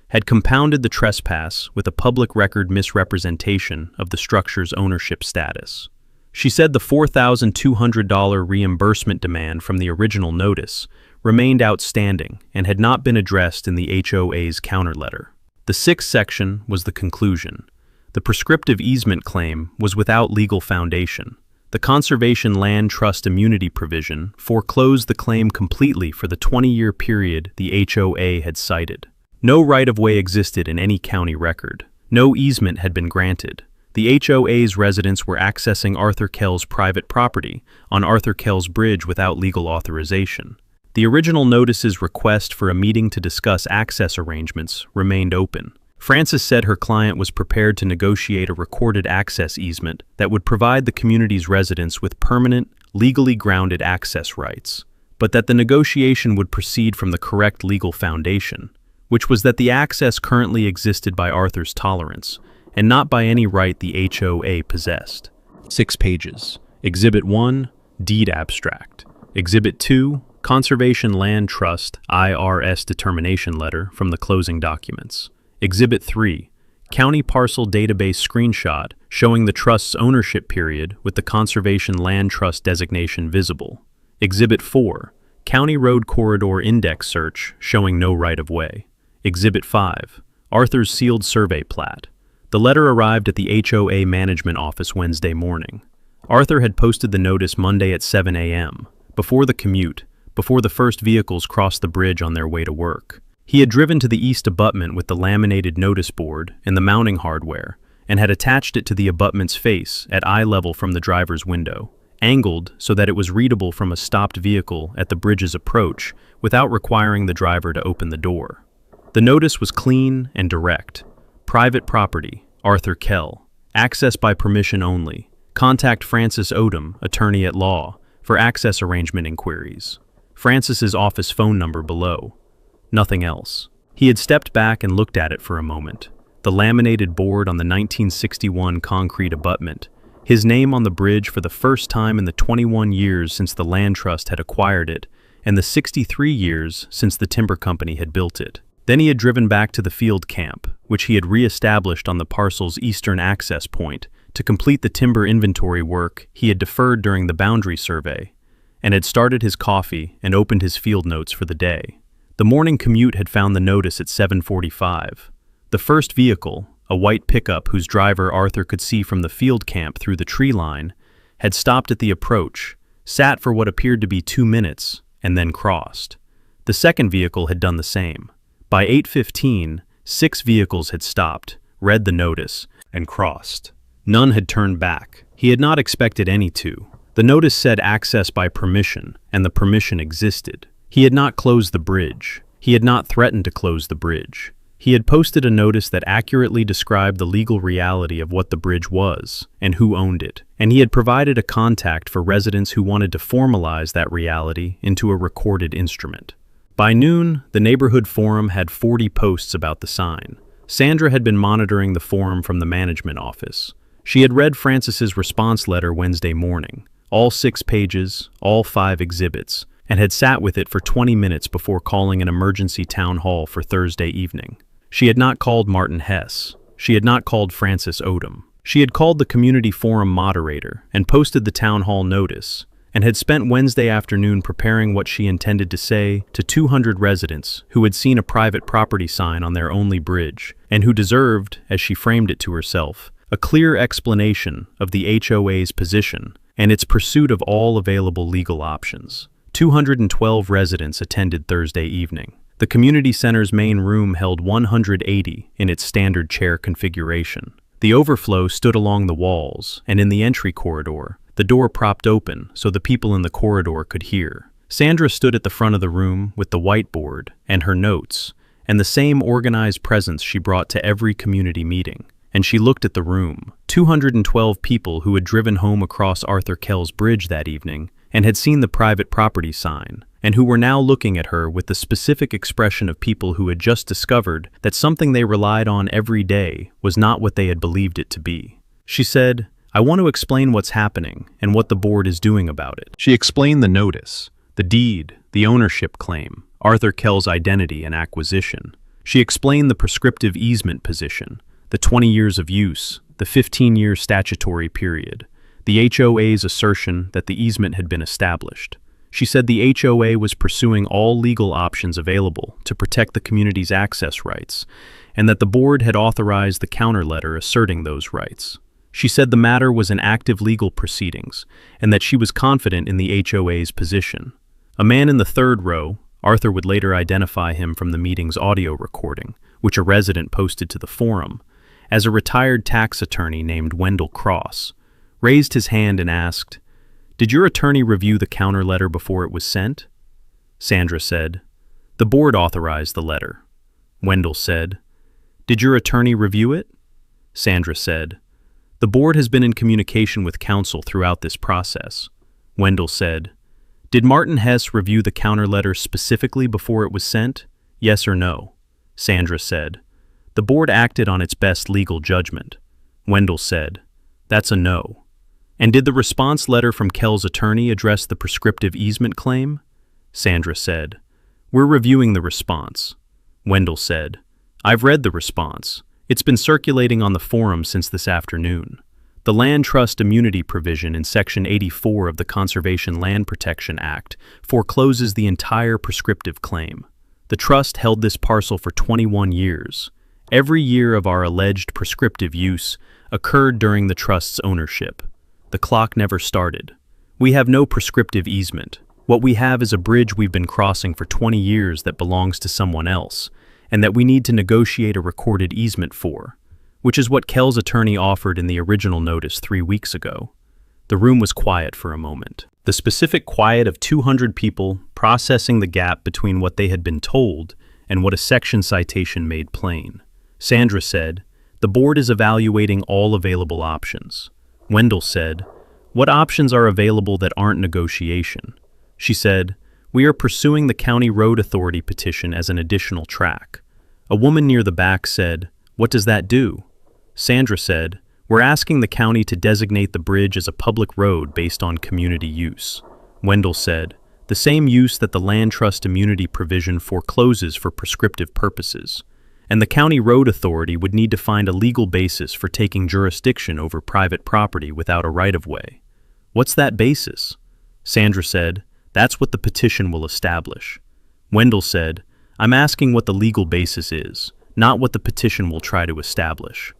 Speaker 1: had compounded the trespass with a public record misrepresentation of the structure's ownership status. She said the $4,200 reimbursement demand from the original notice remained outstanding and had not been addressed in the HOA's counterletter. The sixth section was the conclusion. The prescriptive easement claim was without legal foundation. The Conservation Land Trust immunity provision foreclosed the claim completely for the 20-year period the HOA had cited. No right-of-way existed in any county record. No easement had been granted. The HOA's residents were accessing Arthur Kell's private property on Arthur Kell's Bridge without legal authorization. The original notice's request for a meeting to discuss access arrangements remained open. Frances said her client was prepared to negotiate a recorded access easement that would provide the community's residents with permanent, legally grounded access rights, but that the negotiation would proceed from the correct legal foundation, which was that the access currently existed by Arthur's tolerance, and not by any right the HOA possessed. 6 pages. Exhibit 1, Deed Abstract. Exhibit 2, Conservation Land Trust IRS Determination Letter from the closing documents. Exhibit 3, County Parcel Database Screenshot showing the Trust's ownership period with the Conservation Land Trust designation visible. Exhibit 4, County Road Corridor Index Search showing no right-of-way. Exhibit 5, Arthur's sealed survey plat. The letter arrived at the HOA management office Wednesday morning. Arthur had posted the notice Monday at 7 a.m., before the commute, before the first vehicles crossed the bridge on their way to work. He had driven to the east abutment with the laminated notice board and the mounting hardware, and had attached it to the abutment's face at eye level from the driver's window, angled so that it was readable from a stopped vehicle at the bridge's approach without requiring the driver to open the door. The notice was clean and direct. Private property, Arthur Kell. Access by permission only. Contact Frances Odom, attorney at law, for access arrangement inquiries. Frances's office phone number below. Nothing else. He had stepped back and looked at it for a moment. The laminated board on the 1961 concrete abutment. His name on the bridge for the first time in the 21 years since the land trust had acquired it, and the 63 years since the timber company had built it. Then he had driven back to the field camp, which he had re-established on the parcel's eastern access point, to complete the timber inventory work he had deferred during the boundary survey, and had started his coffee and opened his field notes for the day. The morning commute had found the notice at 7:45. The first vehicle, a white pickup whose driver Arthur could see from the field camp through the tree line, had stopped at the approach, sat for what appeared to be 2 minutes, and then crossed. The second vehicle had done the same. By 8:15, 6 vehicles had stopped, read the notice, and crossed. None had turned back. He had not expected any to. The notice said access by permission, and the permission existed. He had not closed the bridge. He had not threatened to close the bridge. He had posted a notice that accurately described the legal reality of what the bridge was and who owned it, and he had provided a contact for residents who wanted to formalize that reality into a recorded instrument. By noon, the neighborhood forum had 40 posts about the sign. Sandra had been monitoring the forum from the management office. She had read Frances's response letter Wednesday morning, all 6 pages, all 5 exhibits, and had sat with it for 20 minutes before calling an emergency town hall for Thursday evening. She had not called Martin Hess. She had not called Frances Odom. She had called the community forum moderator and posted the town hall notice, and had spent Wednesday afternoon preparing what she intended to say to 200 residents who had seen a private property sign on their only bridge, and who deserved, as she framed it to herself, a clear explanation of the HOA's position and its pursuit of all available legal options. 212 residents attended Thursday evening. The community center's main room held 180 in its standard chair configuration. The overflow stood along the walls and in the entry corridor, the door propped open so the people in the corridor could hear. Sandra stood at the front of the room with the whiteboard and her notes, and the same organized presence she brought to every community meeting. And she looked at the room. 212 people who had driven home across Arthur Kell's Bridge that evening and had seen the private property sign, and who were now looking at her with the specific expression of people who had just discovered that something they relied on every day was not what they had believed it to be. She said, "I want to explain what's happening and what the board is doing about it." She explained the notice, the deed, the ownership claim, Arthur Kell's identity and acquisition. She explained the prescriptive easement position, the 20 years of use, the 15-year statutory period, the HOA's assertion that the easement had been established. She said the HOA was pursuing all legal options available to protect the community's access rights, and that the board had authorized the counter letter asserting those rights. She said the matter was in active legal proceedings, and that she was confident in the HOA's position. A man in the third row, Arthur would later identify him from the meeting's audio recording, which a resident posted to the forum, as a retired tax attorney named Wendell Cross, raised his hand and asked, "Did your attorney review the counter letter before it was sent?" Sandra said, "The board authorized the letter." Wendell said, "Did your attorney review it?" Sandra said, "The board has been in communication with counsel throughout this process." Wendell said, "Did Martin Hess review the counter letter specifically before it was sent? Yes or no?" Sandra said, "The board acted on its best legal judgment." Wendell said, "That's a no." "And did the response letter from Kell's attorney address the prescriptive easement claim?" Sandra said, "We're reviewing the response." Wendell said, "I've read the response. It's been circulating on the forum since this afternoon. The Land Trust Immunity provision in Section 84 of the Conservation Land Protection Act forecloses the entire prescriptive claim. The trust held this parcel for 21 years. Every year of our alleged prescriptive use occurred during the trust's ownership. The clock never started. We have no prescriptive easement. What we have is a bridge we've been crossing for 20 years that belongs to someone else, and that we need to negotiate a recorded easement for, which is what Kell's attorney offered in the original notice 3 weeks ago." The room was quiet for a moment. The specific quiet of 200 people processing the gap between what they had been told and what a section citation made plain. Sandra said, "The board is evaluating all available options." Wendell said, "What options are available that aren't negotiation?" She said, "We are pursuing the County Road Authority petition as an additional track." A woman near the back said, "What does that do?" Sandra said, "We're asking the county to designate the bridge as a public road based on community use." Wendell said, "The same use that the Land Trust Immunity provision forecloses for prescriptive purposes. And the County Road Authority would need to find a legal basis for taking jurisdiction over private property without a right-of-way." "What's that basis?" Sandra said, "That's what the petition will establish." Wendell said, "I'm asking what the legal basis is, not what the petition will try to establish."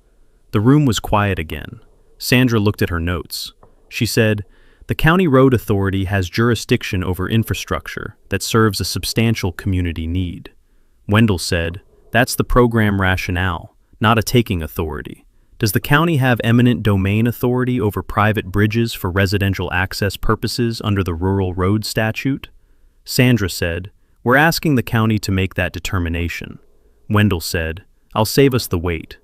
Speaker 1: The room was quiet again. Sandra looked at her notes. She said, "The County Road Authority has jurisdiction over infrastructure that serves a substantial community need." Wendell said, "That's the program rationale, not a taking authority. Does the county have eminent domain authority over private bridges for residential access purposes under the Rural Road Statute?" Sandra said, "We're asking the county to make that determination." Wendell said, "I'll save us the wait.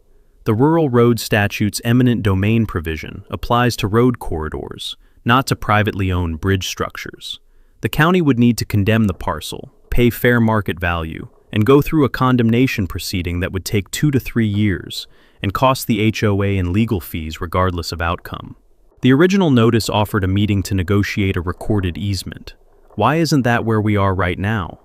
Speaker 1: The Rural Road Statute's eminent domain provision applies to road corridors, not to privately owned bridge structures. The county would need to condemn the parcel, pay fair market value, and go through a condemnation proceeding that would take 2 to 3 years and cost the HOA in legal fees regardless of outcome. The original notice offered a meeting to negotiate a recorded easement. Why isn't that where we are right now?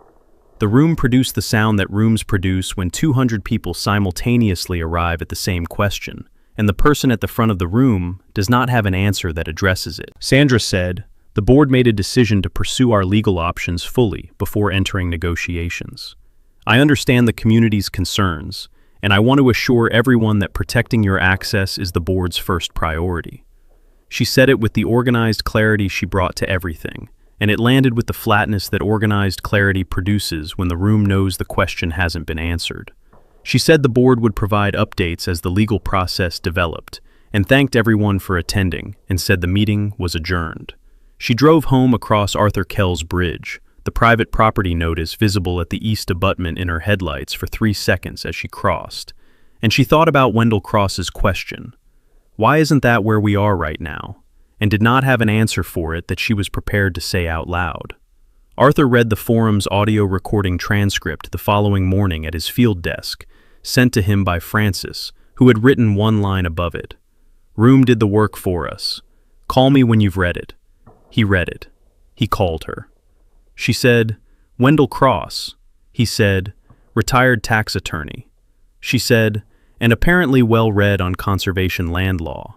Speaker 1: The room produced the sound that rooms produce when 200 people simultaneously arrive at the same question, and the person at the front of the room does not have an answer that addresses it. Sandra said, "The board made a decision to pursue our legal options fully before entering negotiations. I understand the community's concerns, and I want to assure everyone that protecting your access is the board's first priority." She said it with the organized clarity she brought to everything, and it landed with the flatness that organized clarity produces when the room knows the question hasn't been answered. She said the board would provide updates as the legal process developed, and thanked everyone for attending, and said the meeting was adjourned. She drove home across Arthur Kell's Bridge, the private property notice visible at the east abutment in her headlights for 3 seconds as she crossed, and she thought about Wendell Cross's question, "Why isn't that where we are right now?" and did not have an answer for it that she was prepared to say out loud. Arthur read the forum's audio recording transcript the following morning at his field desk, sent to him by Frances, who had written one line above it. "Room did the work for us. Call me when you've read it." He read it. He called her. She said, "Wendell Cross." He said, "Retired tax attorney." She said, "And apparently well read on conservation land law."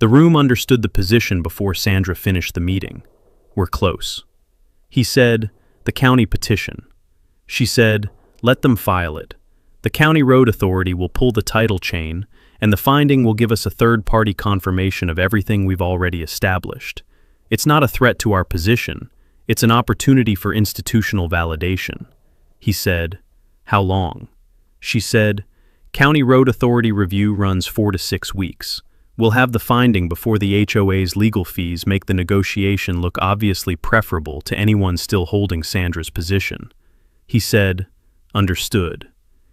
Speaker 1: The room understood the position before Sandra finished the meeting. "We're close." He said, "The county petition." She said, "Let them file it. The county road authority will pull the title chain, and the finding will give us a third-party confirmation of everything we've already established. It's not a threat to our position. It's an opportunity for institutional validation." He said, "How long?" She said, "County road authority review runs 4 to 6 weeks. We'll have the finding before the HOA's legal fees make the negotiation look obviously preferable to anyone still holding Sandra's position." He said, "Understood."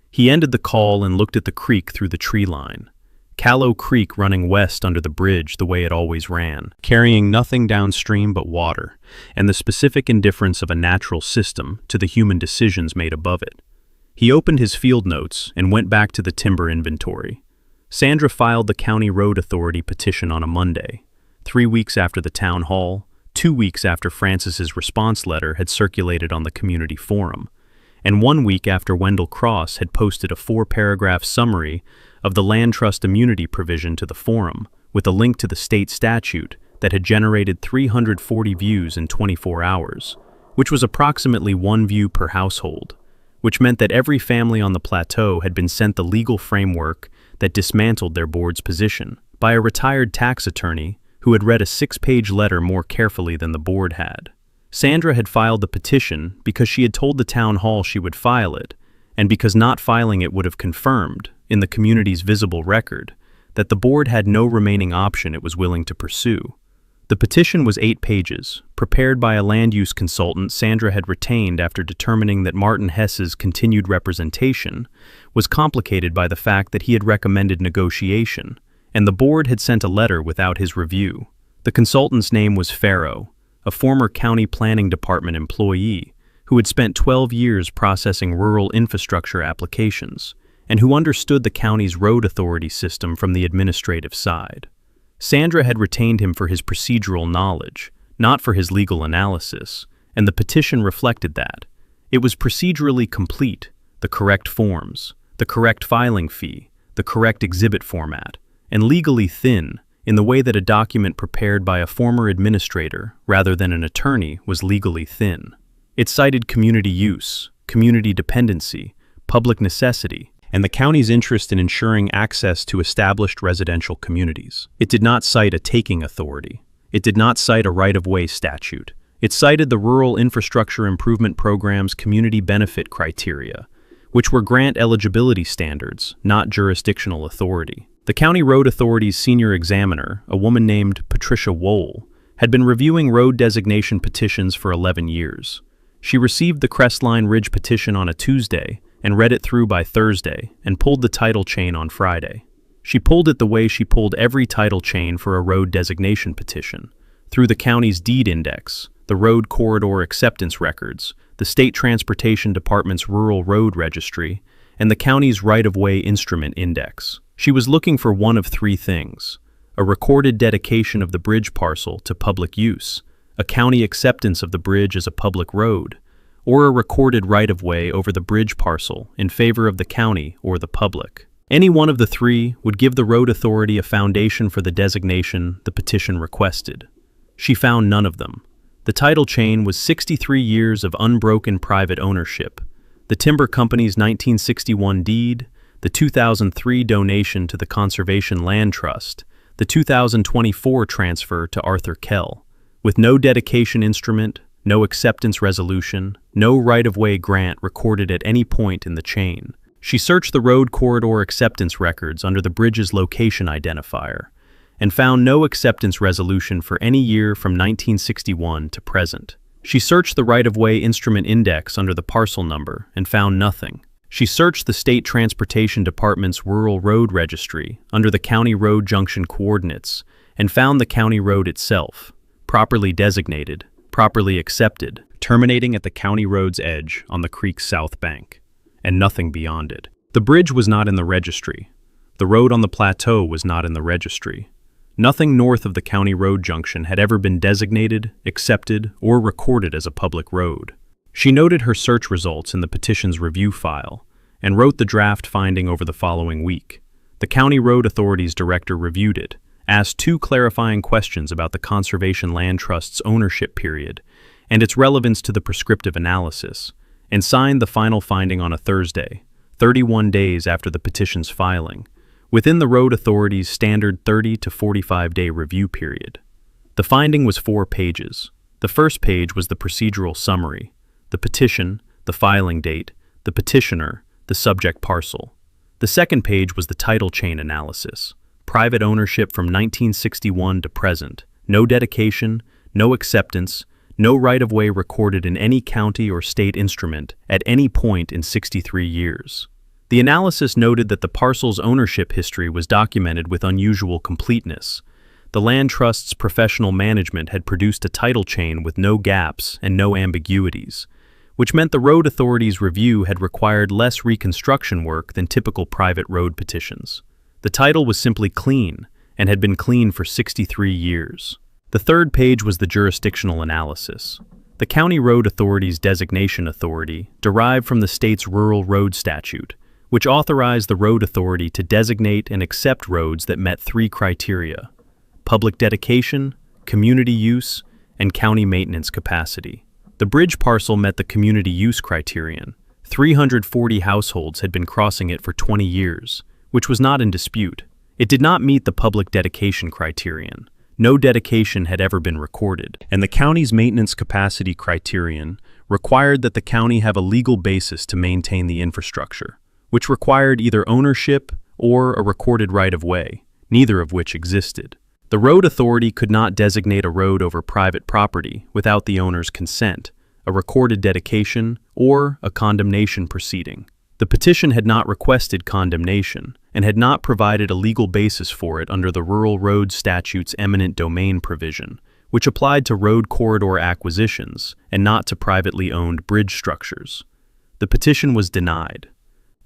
Speaker 1: He ended the call and looked at the creek through the tree line. Callow Creek running west under the bridge the way it always ran, carrying nothing downstream but water, and the specific indifference of a natural system to the human decisions made above it. He opened his field notes and went back to the timber inventory. Sandra filed the County Road Authority petition on a Monday, 3 weeks after the town hall, 2 weeks after Frances's response letter had circulated on the community forum, and 1 week after Wendell Cross had posted a 4-paragraph summary of the land trust immunity provision to the forum, with a link to the state statute that had generated 340 views in 24 hours, which was approximately 1 view per household, which meant that every family on the plateau had been sent the legal framework that dismantled their board's position by a retired tax attorney who had read a 6-page letter more carefully than the board had. Sandra had filed the petition because she had told the town hall she would file it, and because not filing it would have confirmed, in the community's visible record, that the board had no remaining option it was willing to pursue. The petition was 8 pages, prepared by a land use consultant Sandra had retained after determining that Martin Hess's continued representation was complicated by the fact that he had recommended negotiation, and the board had sent a letter without his review. The consultant's name was Farrow, a former county planning department employee who had spent 12 years processing rural infrastructure applications, and who understood the county's road authority system from the administrative side. Sandra had retained him for his procedural knowledge, not for his legal analysis, and the petition reflected that. It was procedurally complete, the correct forms, the correct filing fee, the correct exhibit format, and legally thin, in the way that a document prepared by a former administrator rather than an attorney was legally thin. It cited community use, community dependency, public necessity, and the county's interest in ensuring access to established residential communities. It did not cite a taking authority. It did not cite a right-of-way statute. It cited the Rural Infrastructure Improvement Program's community benefit criteria, which were grant eligibility standards, not jurisdictional authority. The County Road Authority's senior examiner, a woman named Patricia Wohl, had been reviewing road designation petitions for 11 years. She received the Crestline Ridge petition on a Tuesday and read it through by Thursday and pulled the title chain on Friday. She pulled it the way she pulled every title chain for a road designation petition, through the county's deed index, the road corridor acceptance records, the State Transportation Department's rural road registry, and the county's right-of-way instrument index. She was looking for one of 3 things: a recorded dedication of the bridge parcel to public use, a county acceptance of the bridge as a public road, or a recorded right-of-way over the bridge parcel in favor of the county or the public. Any one of the 3 would give the road authority a foundation for the designation the petition requested. She found none of them. The title chain was 63 years of unbroken private ownership, the timber company's 1961 deed, the 2003 donation to the Conservation Land Trust, the 2024 transfer to Arthur Kell, with no dedication instrument, no acceptance resolution, no right-of-way grant recorded at any point in the chain. She searched the road corridor acceptance records under the bridge's location identifier and found no acceptance resolution for any year from 1961 to present. She searched the right-of-way instrument index under the parcel number and found nothing. She searched the State Transportation Department's rural road registry under the county road junction coordinates and found the county road itself, properly designated, properly accepted, terminating at the county road's edge on the creek's south bank, and nothing beyond it. The bridge was not in the registry. The road on the plateau was not in the registry. Nothing north of the county road junction had ever been designated, accepted, or recorded as a public road. She noted her search results in the petition's review file and wrote the draft finding over the following week. The County Road Authority's director reviewed it, asked 2 clarifying questions about the Conservation Land Trust's ownership period and its relevance to the prescriptive analysis, and signed the final finding on a Thursday, 31 days after the petition's filing, within the Road Authority's standard 30 to 45-day review period. The finding was 4 pages. The first page was the procedural summary, the petition, the filing date, the petitioner, the subject parcel. The second page was the title chain analysis, private ownership from 1961 to present, no dedication, no acceptance, no right-of-way recorded in any county or state instrument at any point in 63 years. The analysis noted that the parcel's ownership history was documented with unusual completeness. The land trust's professional management had produced a title chain with no gaps and no ambiguities, which meant the Road Authority's review had required less reconstruction work than typical private road petitions. The title was simply clean and had been clean for 63 years. The third page was the jurisdictional analysis. The County Road Authority's designation authority derived from the state's Rural Road Statute, which authorized the Road Authority to designate and accept roads that met 3 criteria: public dedication, community use, and county maintenance capacity. The bridge parcel met the community use criterion. 340 households had been crossing it for 20 years, which was not in dispute. It did not meet the public dedication criterion. No dedication had ever been recorded, and the county's maintenance capacity criterion required that the county have a legal basis to maintain the infrastructure, which required either ownership or a recorded right-of-way, neither of which existed. The Road Authority could not designate a road over private property without the owner's consent, a recorded dedication, or a condemnation proceeding. The petition had not requested condemnation and had not provided a legal basis for it under the Rural Road Statute's eminent domain provision, which applied to road corridor acquisitions and not to privately owned bridge structures. The petition was denied.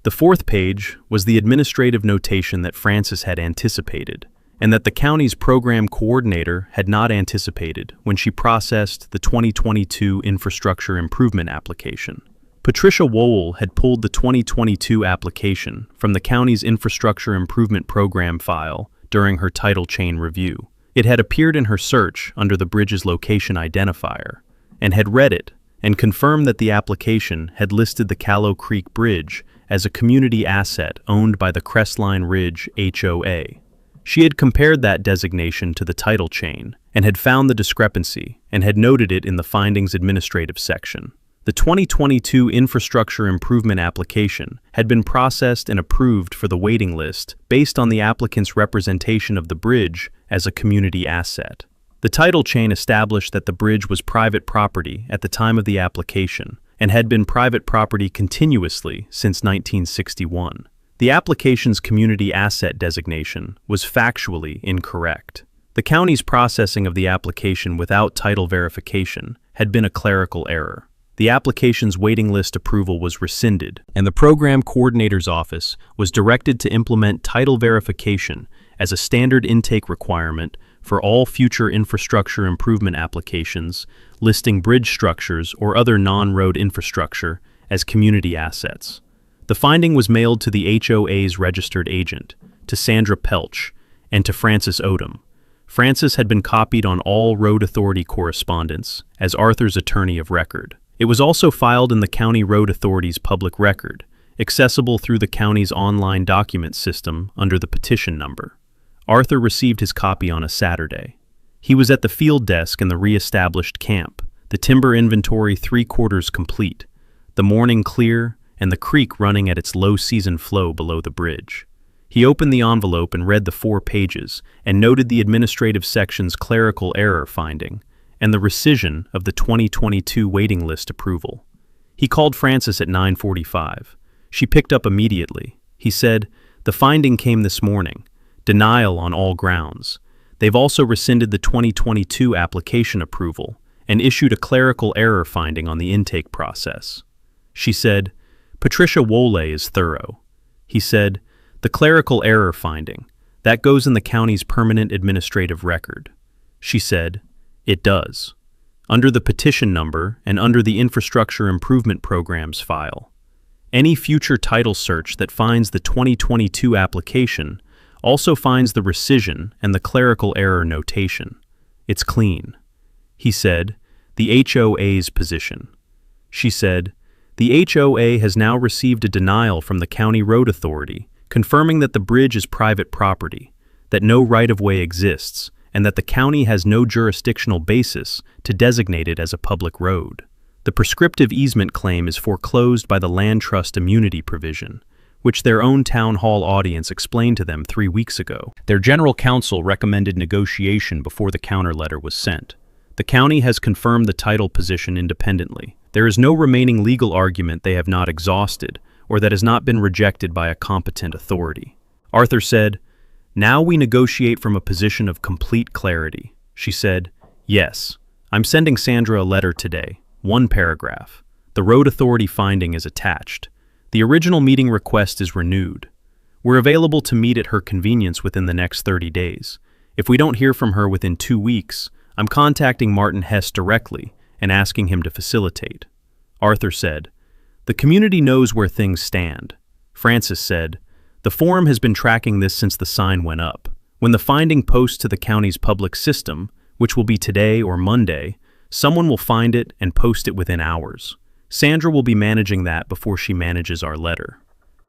Speaker 1: The fourth page was the administrative notation that Francis had anticipated, and that the county's program coordinator had not anticipated when she processed the 2022 infrastructure improvement application. Patricia Wohl had pulled the 2022 application from the county's infrastructure improvement program file during her title chain review. It had appeared in her search under the bridge's location identifier, and had read it and confirmed that the application had listed the Callow Creek Bridge as a community asset owned by the Crestline Ridge HOA. She had compared that designation to the title chain and had found the discrepancy and had noted it in the findings administrative section. The 2022 infrastructure improvement application had been processed and approved for the waiting list based on the applicant's representation of the bridge as a community asset. The title chain established that the bridge was private property at the time of the application and had been private property continuously since 1961. The application's community asset designation was factually incorrect. The county's processing of the application without title verification had been a clerical error. The application's waiting list approval was rescinded, and the program coordinator's office was directed to implement title verification as a standard intake requirement for all future infrastructure improvement applications listing bridge structures or other non-road infrastructure as community assets. The finding was mailed to the HOA's registered agent, to Sandra Pelch, and to Francis Odom. Francis had been copied on all Road Authority correspondence as Arthur's attorney of record. It was also filed in the County Road Authority's public record, accessible through the county's online document system under the petition number. Arthur received his copy on a Saturday. He was at the field desk in the re-established camp, the timber inventory 3/4 complete, the morning clear, and the creek running at its low-season flow below the bridge. He opened the envelope and read the 4 pages and noted the administrative section's clerical error finding and the rescission of the 2022 waiting list approval. He called Francis at 9:45. She picked up immediately. He said, "The finding came this morning. Denial on all grounds. They've also rescinded the 2022 application approval and issued a clerical error finding on the intake process. She said, "Patricia Wole is thorough." He said, "The clerical error finding, that goes in the county's permanent administrative record." She said, "It does. Under the petition number and under the infrastructure improvement programs file. Any future title search that finds the 2022 application also finds the rescission and the clerical error notation. It's clean." He said, "The HOA's position." She said, "The HOA has now received a denial from the County Road Authority confirming that the bridge is private property, that no right-of-way exists, and that the county has no jurisdictional basis to designate it as a public road. The prescriptive easement claim is foreclosed by the land trust immunity provision, which their own town hall audience explained to them 3 weeks ago. Their general counsel recommended negotiation before the counter letter was sent. The county has confirmed the title position independently. There is no remaining legal argument they have not exhausted or that has not been rejected by a competent authority." Arthur said, "Now we negotiate from a position of complete clarity." She said, "Yes, I'm sending Sandra a letter today, 1 paragraph. The road authority finding is attached. The original meeting request is renewed. We're available to meet at her convenience within the next 30 days. If we don't hear from her within 2 weeks, I'm contacting Martin Hess directly and asking him to facilitate." Arthur said, "The community knows where things stand." Francis said, "The forum has been tracking this since the sign went up. When the finding posts to the county's public system, which will be today or Monday, someone will find it and post it within hours. Sandra will be managing that before she manages our letter."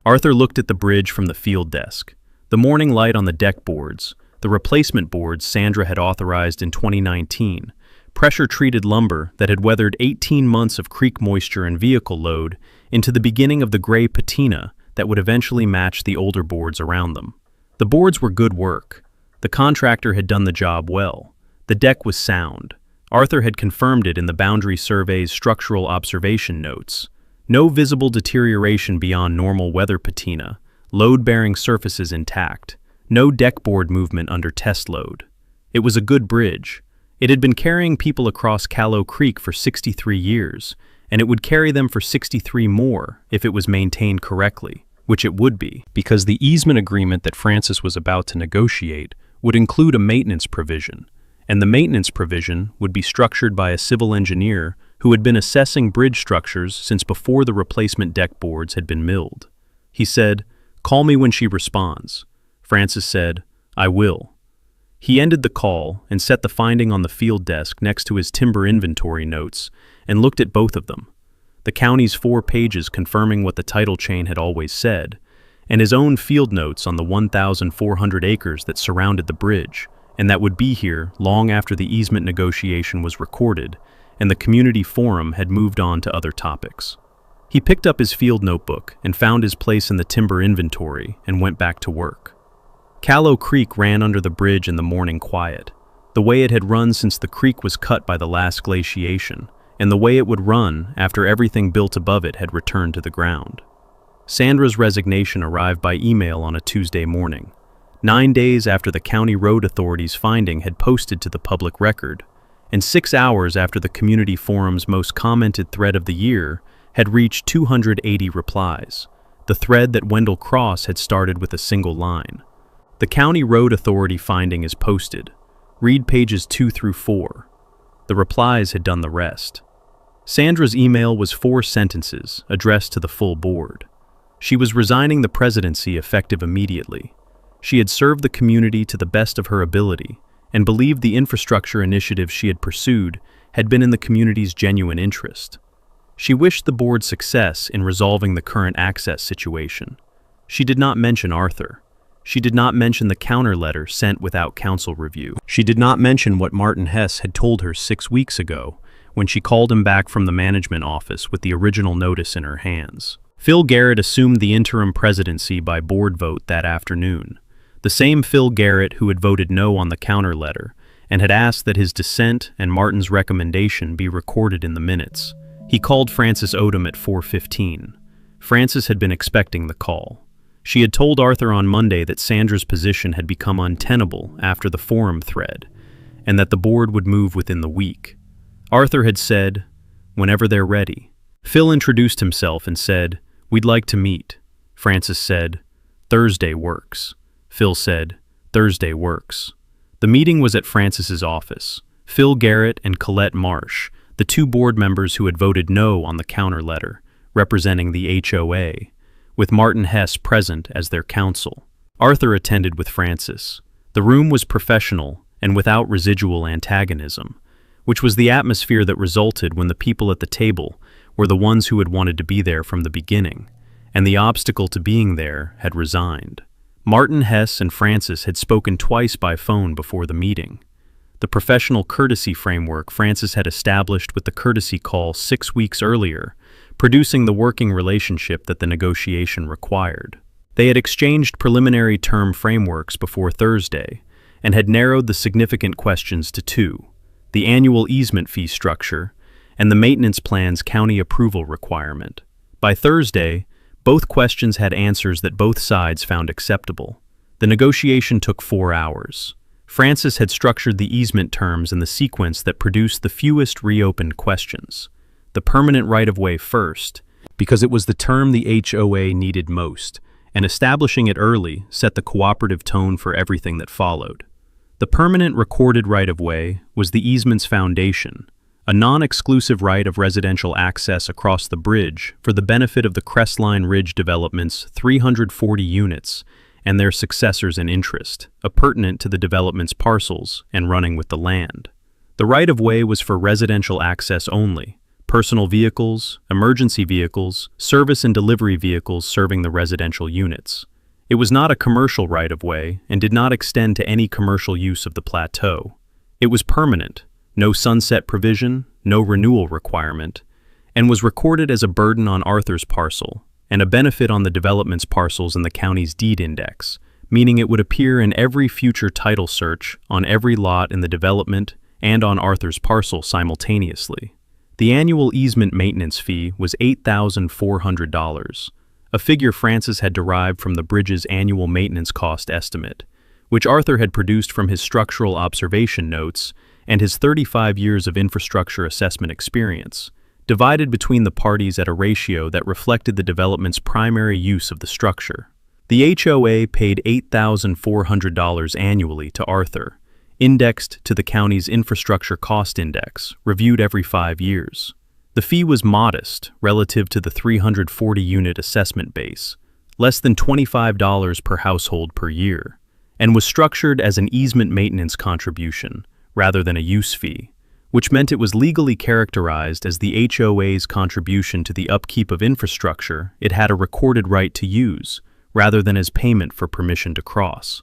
Speaker 1: Arthur looked at the bridge from the field desk. The morning light on the deck boards, the replacement boards Sandra had authorized in 2019, pressure-treated lumber that had weathered 18 months of creek moisture and vehicle load into the beginning of the gray patina that would eventually match the older boards around them. The boards were good work. The contractor had done the job well. The deck was sound. Arthur had confirmed it in the Boundary Survey's structural observation notes. No visible deterioration beyond normal weather patina, load-bearing surfaces intact, no deckboard movement under test load. It was a good bridge. It had been carrying people across Callow Creek for 63 years, and it would carry them for 63 more if it was maintained correctly, which it would be, because the easement agreement that Francis was about to negotiate would include a maintenance provision, and the maintenance provision would be structured by a civil engineer who had been assessing bridge structures since before the replacement deck boards had been milled. He said, "Call me when she responds." Francis said, "I will." He ended the call and set the finding on the field desk next to his timber inventory notes and looked at both of them. The county's 4 pages confirming what the title chain had always said, and his own field notes on the 1,400 acres that surrounded the bridge, and that would be here long after the easement negotiation was recorded and the community forum had moved on to other topics. He picked up his field notebook and found his place in the timber inventory and went back to work. Callow Creek ran under the bridge in the morning quiet, the way it had run since the creek was cut by the last glaciation, and the way it would run after everything built above it had returned to the ground. Sandra's resignation arrived by email on a Tuesday morning, 9 days after the County Road Authority's finding had posted to the public record, and 6 hours after the community forum's most commented thread of the year had reached 280 replies, the thread that Wendell Cross had started with a single line. The County Road Authority finding is posted. Read pages 2 through 4. The replies had done the rest. Sandra's email was 4 sentences addressed to the full board. She was resigning the presidency effective immediately. She had served the community to the best of her ability and believed the infrastructure initiative she had pursued had been in the community's genuine interest. She wished the board success in resolving the current access situation. She did not mention Arthur. She did not mention the counter letter sent without council review. She did not mention what Martin Hess had told her 6 weeks ago when she called him back from the management office with the original notice in her hands. Phil Garrett assumed the interim presidency by board vote that afternoon. The same Phil Garrett who had voted no on the counter letter and had asked that his dissent and Martin's recommendation be recorded in the minutes. He called Francis Odom at 4:15. Francis had been expecting the call. She had told Arthur on Monday that Sandra's position had become untenable after the forum thread, and that the board would move within the week. Arthur had said, "Whenever they're ready." Phil introduced himself and said, "We'd like to meet." Francis said, "Thursday works." Phil said, "Thursday works." The meeting was at Francis's office. Phil Garrett and Colette Marsh, the two board members who had voted no on the counter letter, representing the HOA, with Martin Hess present as their counsel. Arthur attended with Francis. The room was professional and without residual antagonism, which was the atmosphere that resulted when the people at the table were the ones who had wanted to be there from the beginning, and the obstacle to being there had resigned. Martin Hess and Francis had spoken twice by phone before the meeting. The professional courtesy framework Francis had established with the courtesy call 6 weeks earlier, producing the working relationship that the negotiation required. They had exchanged preliminary term frameworks before Thursday and had narrowed the significant questions to two: the annual easement fee structure and the maintenance plan's county approval requirement. By Thursday, both questions had answers that both sides found acceptable. The negotiation took 4 hours. Francis had structured the easement terms in the sequence that produced the fewest reopened questions. The permanent right-of-way first, because it was the term the HOA needed most, and establishing it early set the cooperative tone for everything that followed. The permanent recorded right-of-way was the easement's foundation, a non-exclusive right of residential access across the bridge for the benefit of the Crestline Ridge Development's 340 units and their successors in interest, appurtenant to the development's parcels and running with the land. The right-of-way was for residential access only: personal vehicles, emergency vehicles, service and delivery vehicles serving the residential units. It was not a commercial right-of-way and did not extend to any commercial use of the plateau. It was permanent, no sunset provision, no renewal requirement, and was recorded as a burden on Arthur's parcel and a benefit on the development's parcels in the county's deed index, meaning it would appear in every future title search on every lot in the development and on Arthur's parcel simultaneously. The annual easement maintenance fee was $8,400, a figure Francis had derived from the bridge's annual maintenance cost estimate, which Arthur had produced from his structural observation notes and his 35 years of infrastructure assessment experience, divided between the parties at a ratio that reflected the development's primary use of the structure. The HOA paid $8,400 annually to Arthur, indexed to the county's infrastructure cost index, reviewed every 5 years. The fee was modest relative to the 340-unit assessment base, less than $25 per household per year, and was structured as an easement maintenance contribution rather than a use fee, which meant it was legally characterized as the HOA's contribution to the upkeep of infrastructure it had a recorded right to use, rather than as payment for permission to cross.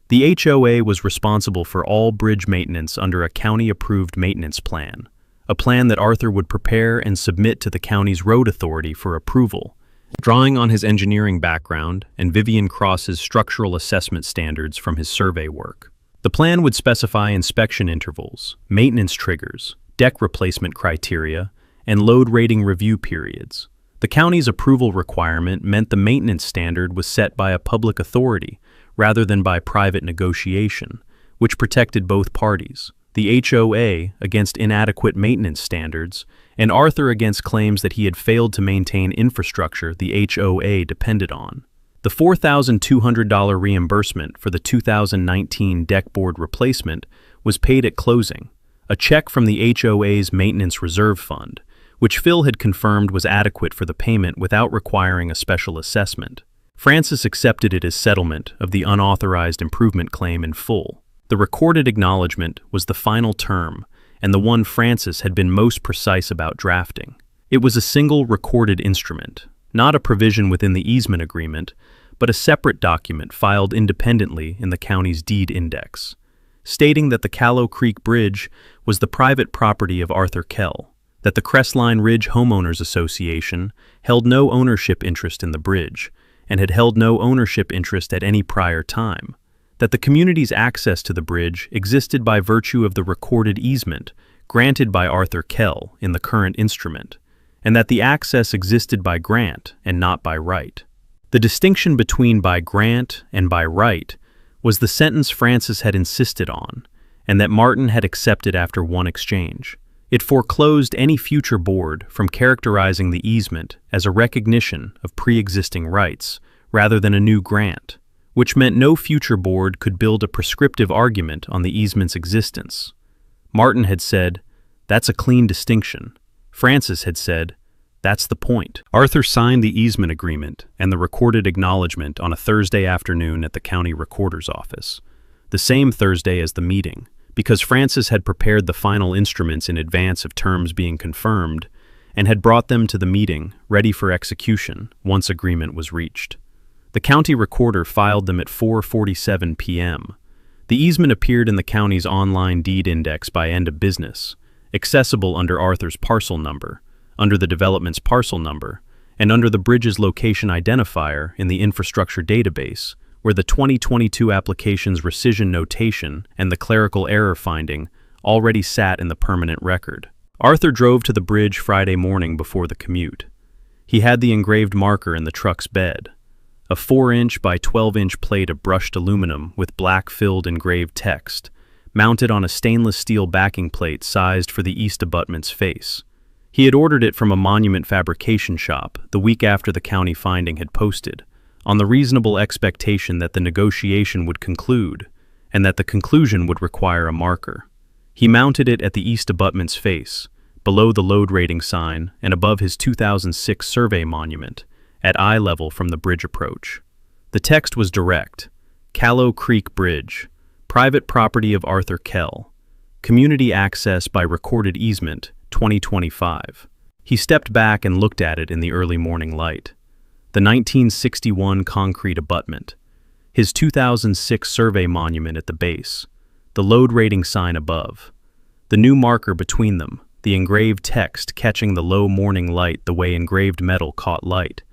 Speaker 1: The HOA was responsible for all bridge maintenance under a county-approved maintenance plan, a plan that Arthur would prepare and submit to the county's road authority for approval, drawing on his engineering background and Vivian Cross's structural assessment standards from his survey work. The plan would specify inspection intervals, maintenance triggers, deck replacement criteria, and load rating review periods. The county's approval requirement meant the maintenance standard was set by a public authority rather than by private negotiation, which protected both parties: the HOA against inadequate maintenance standards, and Arthur against claims that he had failed to maintain infrastructure the HOA depended on. The $4,200 reimbursement for the 2019 deck board replacement was paid at closing, a check from the HOA's Maintenance Reserve Fund, which Phil had confirmed was adequate for the payment without requiring a special assessment. Francis accepted it as settlement of the unauthorized improvement claim in full. The recorded acknowledgement was the final term, and the one Francis had been most precise about drafting. It was a single recorded instrument, not a provision within the easement agreement, but a separate document filed independently in the county's deed index, stating that the Callow Creek Bridge was the private property of Arthur Kell, that the Crestline Ridge Homeowners Association held no ownership interest in the bridge, and had held no ownership interest at any prior time, that the community's access to the bridge existed by virtue of the recorded easement granted by Arthur Kell in the current instrument, and that the access existed by grant and not by right. The distinction between by grant and by right was the sentence Francis had insisted on, and that Martin had accepted after one exchange. It foreclosed any future board from characterizing the easement as a recognition of pre-existing rights rather than a new grant, which meant no future board could build a prescriptive argument on the easement's existence. Martin had said, "That's a clean distinction." Francis had said, "That's the point." Arthur signed the easement agreement and the recorded acknowledgement on a Thursday afternoon at the county recorder's office, the same Thursday as the meeting, because Francis had prepared the final instruments in advance of terms being confirmed and had brought them to the meeting, ready for execution, once agreement was reached. The county recorder filed them at 4:47 p.m. The easement appeared in the county's online deed index by end of business, accessible under Arthur's parcel number, under the development's parcel number, and under the bridge's location identifier in the infrastructure database, where the 2022 application's rescission notation and the clerical error finding already sat in the permanent record. Arthur drove to the bridge Friday morning before the commute. He had the engraved marker in the truck's bed, a 4-inch by 12-inch plate of brushed aluminum with black-filled engraved text, mounted on a stainless steel backing plate sized for the east abutment's face. He had ordered it from a monument fabrication shop the week after the county finding had posted, on the reasonable expectation that the negotiation would conclude, and that the conclusion would require a marker. He mounted it at the east abutment's face, below the load rating sign and above his 2006 survey monument, at eye level from the bridge approach. The text was direct: Callow Creek Bridge, private property of Arthur Kell, community access by recorded easement, 2025. He stepped back and looked at it in the early morning light. The 1961 concrete abutment, his 2006 survey monument at the base, the load rating sign above, the new marker between them, the engraved text catching the low morning light the way engraved metal caught light,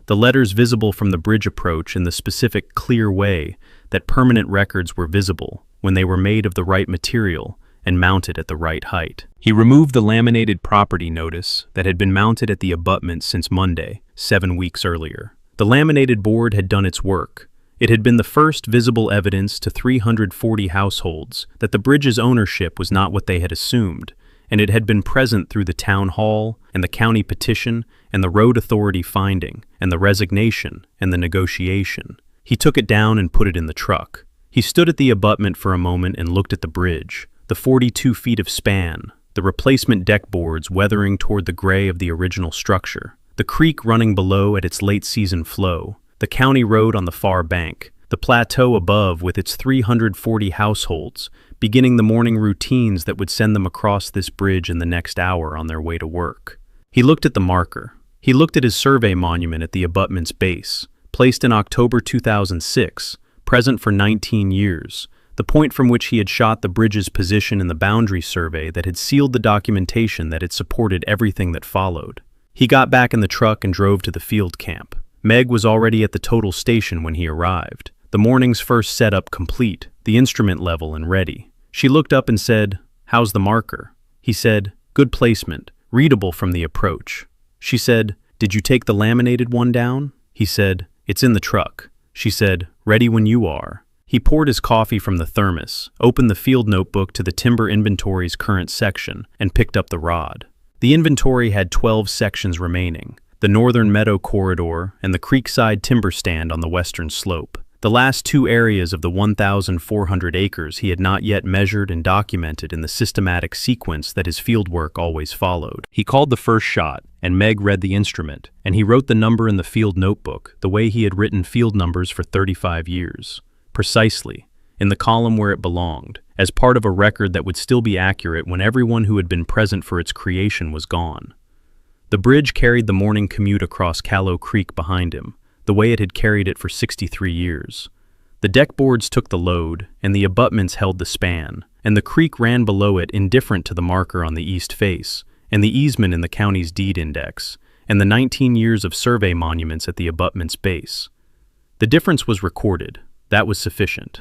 Speaker 1: the letters visible from the bridge approach in the specific clear way that permanent records were visible when they were made of the right material and mounted at the right height. He removed the laminated property notice that had been mounted at the abutment since Monday, 7 weeks earlier. The laminated board had done its work. It had been the first visible evidence to 340 households that the bridge's ownership was not what they had assumed, and it had been present through the town hall and the county petition and the road authority finding and the resignation and the negotiation. He took it down and put it in the truck. He stood at the abutment for a moment and looked at the bridge, the 42 feet of span, the replacement deck boards weathering toward the gray of the original structure, the creek running below at its late-season flow, the county road on the far bank, the plateau above with its 340 households, beginning the morning routines that would send them across this bridge in the next hour on their way to work. He looked at the marker. He looked at his survey monument at the abutment's base, placed in October 2006, present for 19 years, the point from which he had shot the bridge's position in the boundary survey that had sealed the documentation that had supported everything that followed. He got back in the truck and drove to the field camp. Meg was already at the total station when he arrived, the morning's first setup complete, the instrument level and ready. She looked up and said, "How's the marker?" He said, "Good placement, readable from the approach." She said, "Did you take the laminated one down?" He said, "It's in the truck." She said, "Ready when you are." He poured his coffee from the thermos, opened the field notebook to the timber inventory's current section, and picked up the rod. The inventory had 12 sections remaining: the northern meadow corridor and the creekside timber stand on the western slope. The last 2 areas of the 1,400 acres he had not yet measured and documented in the systematic sequence that his fieldwork always followed. He called the first shot, and Meg read the instrument, and he wrote the number in the field notebook the way he had written field numbers for 35 years. Precisely, in the column where it belonged, as part of a record that would still be accurate when everyone who had been present for its creation was gone. The bridge carried the morning commute across Callow Creek behind him, the way it had carried it for 63 years. The deck boards took the load, and the abutments held the span, and the creek ran below it indifferent to the marker on the east face, and the easement in the county's deed index, and the 19 years of survey monuments at the abutment's base. The difference was recorded. That was sufficient.